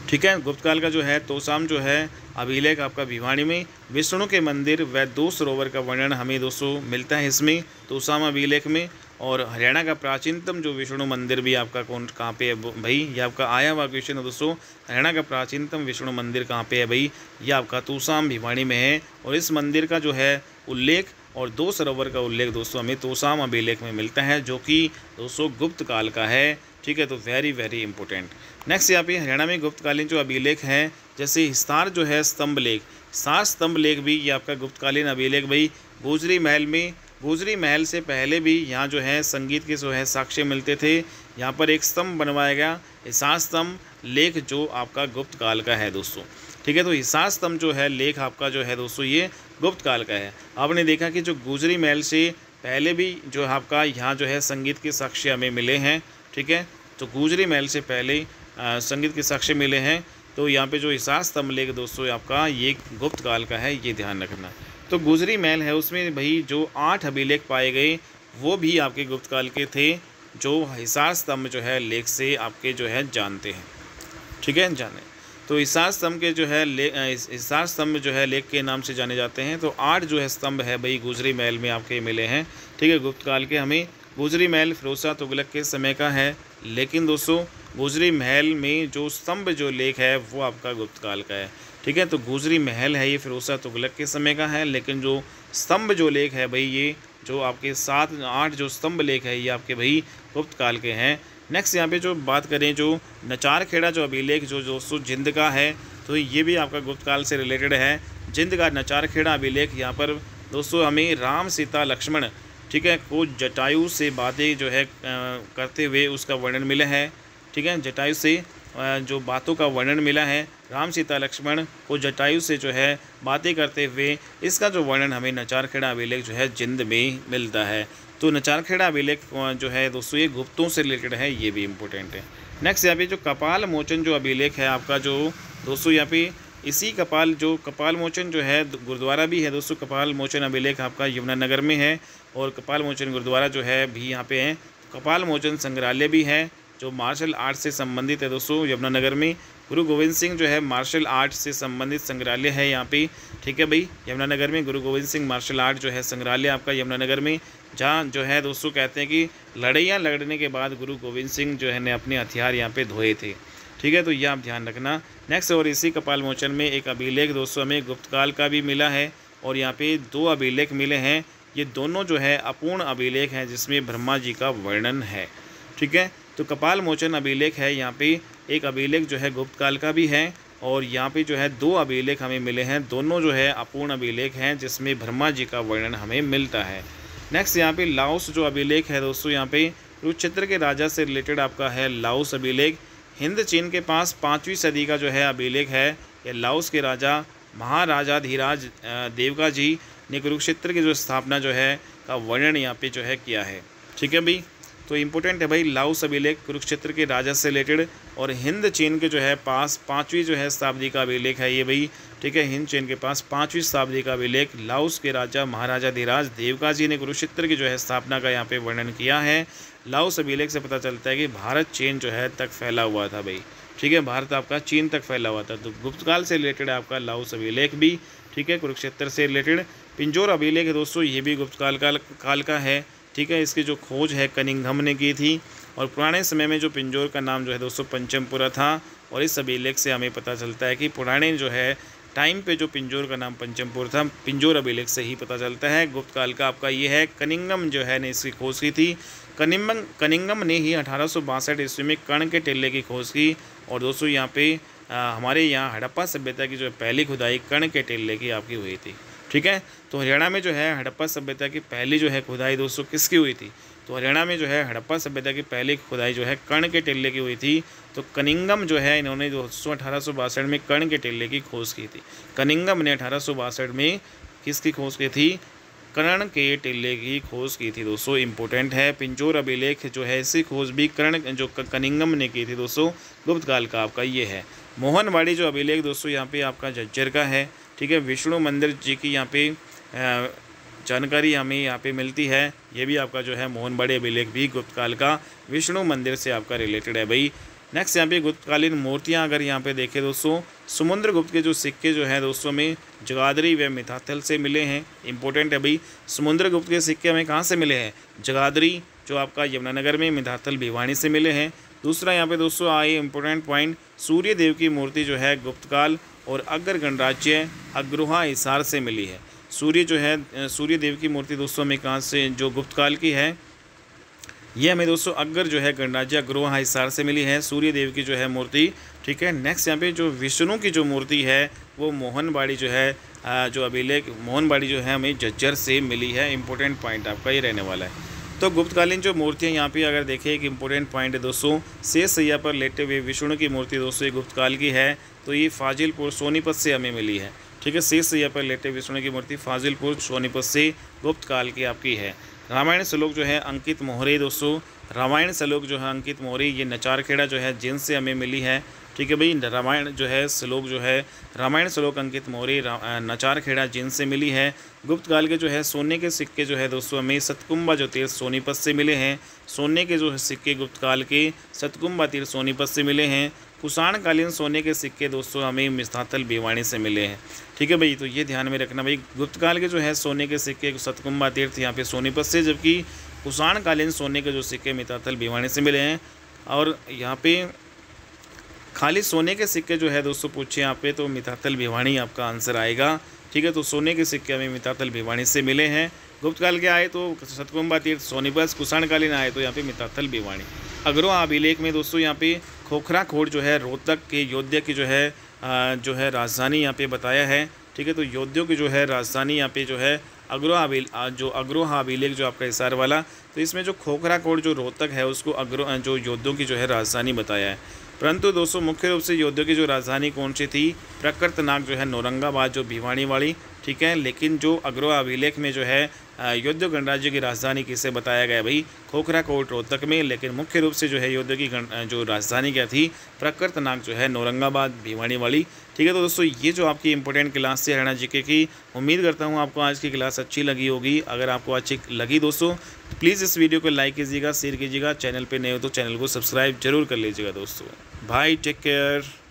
ठीक है, गुप्त काल का जो है तोसाम जो है अभिलेख आपका भिवानी में, विष्णु के मंदिर व 2 सरोवर का वर्णन हमें दोस्तों मिलता है इसमें तोसाम अभिलेख में। और हरियाणा का प्राचीनतम जो विष्णु मंदिर भी आपका कहाँ पे है भाई, ये आपका आया हुआ क्वेश्चन है दोस्तों। हरियाणा का प्राचीनतम विष्णु मंदिर कहाँ पे है भाई, ये आपका तोसाम भिवानी में है। और इस मंदिर का जो है उल्लेख और 2 सरोवर का उल्लेख दोस्तों हमें तोसाम अभिलेख में मिलता है, जो कि दोस्तों गुप्त काल का है। ठीक है, तो वेरी वेरी इंपॉर्टेंट। नेक्स्ट यहाँ पे हरियाणा में गुप्तकालीन जो अभिलेख हैं, जैसे हिसार जो है स्तंभ लेख, हिसार स्तंभ लेख भी ये आपका गुप्तकालीन अभिलेख भाई गोजरी महल में, गोजरी महल से पहले भी यहाँ जो है संगीत के जो है साक्ष्य मिलते थे। यहाँ पर एक स्तंभ बनवाया गया, हिसार स्तंभ लेख, जो आपका गुप्त काल का है दोस्तों। ठीक है, तो हिसार स्तंभ जो है लेख आपका जो है दोस्तों ये गुप्त काल का है। आपने देखा कि जो गोजरी महल से पहले भी जो आपका यहाँ जो है संगीत के साक्ष्य हमें मिले हैं। ठीक है, तो गोजरी महल से पहले संगीत के साक्ष्य मिले हैं। तो यहाँ पे जो हिसार स्तंभ लेख दोस्तों आपका ये गुप्त काल का है, ये ध्यान रखना। तो गोजरी महल है उसमें भाई जो 8 अभिलेख पाए गए वो भी आपके गुप्त काल के थे, जो हिसार स्तंभ जो है लेख से आपके जो है जानते हैं। ठीक है, जाने तो हिसार स्तंभ के जो है हिसार स्तंभ जो है लेख के नाम से जाने जाते हैं। तो 8 जो है स्तंभ है भाई गोजरी महल में आपके मिले हैं। ठीक है, गुप्त काल के। हमें गोजरी महल फिरोज शाह तुगलक के समय का है, लेकिन दोस्तों गोजरी महल में जो स्तंभ जो लेख है वो आपका गुप्त काल का है। ठीक है, तो गोजरी महल है ये फिरोज शाह तुगलक के समय का है, लेकिन जो स्तंभ जो लेख है भाई ये जो आपके 7-8 जो स्तंभ लेख है ये आपके भाई गुप्त काल के हैं। नेक्स्ट यहाँ पे जो बात करें जो नचार खेड़ा जो अभिलेख जो दोस्तों जिंद का है, तो ये भी आपका गुप्त काल से रिलेटेड है। जिंद का नचार खेड़ा अभिलेख, यहाँ पर दोस्तों हमें राम सीता लक्ष्मण, ठीक है, को जटायु से बातें जो है करते हुए उसका वर्णन मिला है। ठीक है, जटायु से जो बातों का वर्णन मिला है, राम सीता लक्ष्मण को जटायु से जो है बातें करते हुए, इसका जो वर्णन हमें नचार खेड़ा अभिलेख जो है जिंद में मिलता है। तो नचार खेड़ा अभिलेख जो है दोस्तों ये गुप्तों से रिलेटेड है, ये भी इम्पोर्टेंट है। नेक्स्ट यहाँ पे जो कपाल मोचन जो अभिलेख है आपका जो दोस्तों यहाँ पे इसी कपाल मोचन जो है गुरुद्वारा भी है दोस्तों। कपाल मोचन अभिलेख आपका यमुनानगर में है, और कपाल मोचन गुरुद्वारा जो है भी यहाँ पे है। कपाल मोचन संग्रहालय भी है जो मार्शल आर्ट से संबंधित है दोस्तों यमुनानगर में। गुरु गोविंद सिंह जो है मार्शल आर्ट से संबंधित संग्रहालय है यहाँ पे। ठीक है भाई, यमुनानगर में गुरु गोविंद सिंह मार्शल आर्ट जो है संग्रहालय आपका यमुनानगर में, जहाँ जो है दोस्तों कहते हैं कि लड़ाइयाँ लड़ने के बाद गुरु गोविंद सिंह जो है ने अपने हथियार यहाँ पे धोए थे। ठीक है, तो ये आप ध्यान रखना। नेक्स्ट, और इसी कपाल मोचन में एक अभिलेख दोस्तों हमें गुप्तकाल का भी मिला है, और यहाँ पे 2 अभिलेख मिले हैं। ये दोनों जो है अपूर्ण अभिलेख हैं जिसमें ब्रह्मा जी का वर्णन है। ठीक है, तो कपाल मोचन अभिलेख है, यहाँ पे एक अभिलेख जो है गुप्त काल का भी है, और यहाँ पे जो है 2 अभिलेख हमें मिले हैं। दोनों जो है अपूर्ण अभिलेख हैं जिसमें ब्रह्मा जी का वर्णन हमें मिलता है। नेक्स्ट यहाँ पे लाओस जो अभिलेख है दोस्तों, यहाँ पे कुरुक्षेत्र के राजा से रिलेटेड आपका है लाओस अभिलेख। हिंद चीन के पास 5वीं सदी का जो है अभिलेख है। ये लाओस के राजा महाराजाधिराज देवका जी ने कुरुक्षेत्र की जो स्थापना जो है का वर्णन यहाँ पे जो है किया है। ठीक है भाई, तो इम्पोर्टेंट है भाई लाओस अभिलेख कुरुक्षेत्र के राजा से रिलेटेड, और हिंद चीन के जो है पास 5वीं जो है शताब्दी का अभिलेख है ये भाई। ठीक है, हिंद चीन के पास 5वीं शताब्दी का अभिलेख लाओस के राजा महाराजाधिराज देवका जी ने कुरुक्षेत्र की जो है स्थापना का यहाँ पे वर्णन किया है। लाओस अभिलेख से पता चलता है कि भारत चीन जो है तक फैला हुआ था भाई। ठीक है, भारत आपका चीन तक फैला हुआ था। तो गुप्तकाल से रिलेटेड आपका लाओस अभिलेख भी। ठीक है, कुरुक्षेत्र से रिलेटेड पिंजौर अभिलेख है दोस्तों, ये भी गुप्तकाल काल का है। ठीक है, इसकी जो खोज है कनिंघम ने की थी, और पुराने समय में जो पिंजौर का नाम जो है दोस्तों पंचमपुरा था। और इस अभिलेख से हमें पता चलता है कि पुराने जो है टाइम पे जो पिंजौर का नाम पंचमपुर था, पिंजौर अभिलेख से ही पता चलता है। गुप्त काल का आपका ये है। कनिंघम जो है ने इसकी खोज की थी। कनिंघम ने ही 1862 ईस्वी में कर्ण के टिल्ले की खोज की। और दोस्तों यहाँ पे हमारे यहाँ हड़प्पा सभ्यता की जो पहली खुदाई कर्ण के टिल्ले की आपकी हुई थी। ठीक है, तो हरियाणा में जो है हड़प्पा सभ्यता की पहली जो है खुदाई दोस्तों किसकी हुई थी? तो हरियाणा में जो है हड़प्पा सभ्यता की पहली खुदाई जो है कर्ण के टिल्ले की हुई थी। तो कनिंघम जो है इन्होंने दोस्तों 1862 में कर्ण के टिल्ले की खोज की थी। कनिंघम ने 1862 में किसकी खोज की थी? कर्ण के टिल्ले की खोज की थी दोस्तों। इंपॉर्टेंट है। पिंजौर अभिलेख जो है इसी खोज भी कनिंघम ने की थी दोस्तों। गुप्त काल का आपका ये है। मोहनवाड़ी जो अभिलेख दोस्तों यहाँ पे आपका झज्जर का है। ठीक है, विष्णु मंदिर जी की यहाँ पे जानकारी हमें यहाँ पे मिलती है। ये भी आपका जो है मोहनबाड़ी अभिलेख भी गुप्त काल का विष्णु मंदिर से आपका रिलेटेड है भाई। नेक्स्ट यहाँ पे गुप्तकालीन मूर्तियाँ अगर यहाँ पे देखें दोस्तों, समुद्रगुप्त के जो सिक्के जो है दोस्तों में जगाधरी व मिथाथल से मिले हैं। इंपॉर्टेंट है भाई, समुद्रगुप्त के सिक्के हमें कहाँ से मिले हैं? जगाधरी जो आपका यमुनानगर में, मिथाथल भिवानी से मिले हैं। दूसरा यहाँ पे दोस्तों आए इंपॉर्टेंट पॉइंट, सूर्य देव की मूर्ति जो है गुप्तकाल और अग्र गणराज्य अग्रोहा हिसार से मिली है। सूर्य जो है सूर्य देव की मूर्ति दोस्तों हमें कहाँ से जो गुप्त काल की है, ये हमें दोस्तों अग्गर जो है गणराज्य अग्रोहा हिसार से मिली है, सूर्य देव की जो है मूर्ति। ठीक है, नेक्स्ट यहाँ पे जो विष्णु की जो मूर्ति है वो मोहनबाड़ी जो है जो अभिलेख मोहनबाड़ी जो है हमें झज्जर से मिली है। इंपॉर्टेंट पॉइंट आपका ये रहने वाला है। तो गुप्तकालीन जो मूर्तियाँ यहाँ पे अगर देखें, एक इंपॉर्टेंट पॉइंट है दोस्तों, शेष सैया पर लेटे हुए विष्णु की मूर्ति दोस्तों ये गुप्तकाल की है। तो ये फाजिलपुर सोनीपत से हमें मिली है। ठीक है, शेष सैया पर लेटे विष्णु की मूर्ति फाजिलपुर सोनीपत से गुप्त काल की आपकी है। रामायण श्लोक जो है अंकित मोहरे दोस्तों, रामायण श्लोक जो है अंकित मोहरे ये नचारखेड़ा जो है जिन से हमें मिली है। ठीक है भाई, रामायण जो है श्लोक जो है रामायण श्लोक अंकित मोहरे नचारखेड़ा जिन से मिली है। गुप्त काल के जो है सोने के सिक्के जो है दोस्तों हमें सतकुंभा जो तीर्थ सोनीपत से मिले हैं। सोने के जो है सिक्के गुप्त काल के सतकुंभा तीर्थ सोनीपत से मिले हैं। कुषाण कालीन सोने के सिक्के दोस्तों हमें मिसातल भिवानी से मिले हैं। ठीक है भाई, तो ये ध्यान में रखना भाई, गुप्त काल के जो है सोने के सिक्के सतकुंभा तीर्थ यहाँ पे सोनीपत से, जबकि कुषाण कालीन सोने के जो सिक्के मिसातल भिवानी से मिले हैं। और यहाँ पे खाली सोने के सिक्के जो है दोस्तों पूछे यहाँ पे तो मिसातल भिवानी आपका आंसर आएगा। ठीक है, तो सोने के सिक्के हमें मिसातल भिवानी से मिले हैं। गुप्त काल के आए तो सतकुंभा तीर्थ सोनीपत, कुषाण कालीन आए तो यहाँ पे मिसातल भिवानी। अग्रोहा अभिलेख में दोस्तों यहाँ पे खोखरा खोड़ जो है रोहतक के योद्धा की जो है राजधानी यहाँ पे बताया है। ठीक है, तो योद्धियों की जो है राजधानी यहाँ पे जो है अग्रोहा अभिलेख जो आपका हिसार वाला, तो इसमें जो खोखरा खोड़ जो रोहतक है उसको जो योद्धियों की जो है राजधानी बताया है। परंतु दोस्तों मुख्य रूप से योद्धियों की जो राजधानी कौन सी थी, प्रकृतनाग जो है नौरंगाबाद जो भिवानी वाली। ठीक है, लेकिन जो अग्रोहा अभिलेख में जो है योद्ध गणराज्य की राजधानी किसे बताया गया भाई, खोखरा कोट रोहतक में, लेकिन मुख्य रूप से जो है योद्ध की जो राजधानी क्या थी, प्रकृतनाग जो है नौरंगाबाद भिवानी वाली। ठीक है, तो दोस्तों ये जो आपकी इंपॉर्टेंट क्लास थी हरियाणा जीके की, उम्मीद करता हूँ आपको आज की क्लास अच्छी लगी होगी। अगर आपको अच्छी लगी दोस्तों तो प्लीज़ इस वीडियो को लाइक कीजिएगा, शेयर कीजिएगा, चैनल पर नए हो तो चैनल को सब्सक्राइब जरूर कर लीजिएगा दोस्तों। Bye, take care.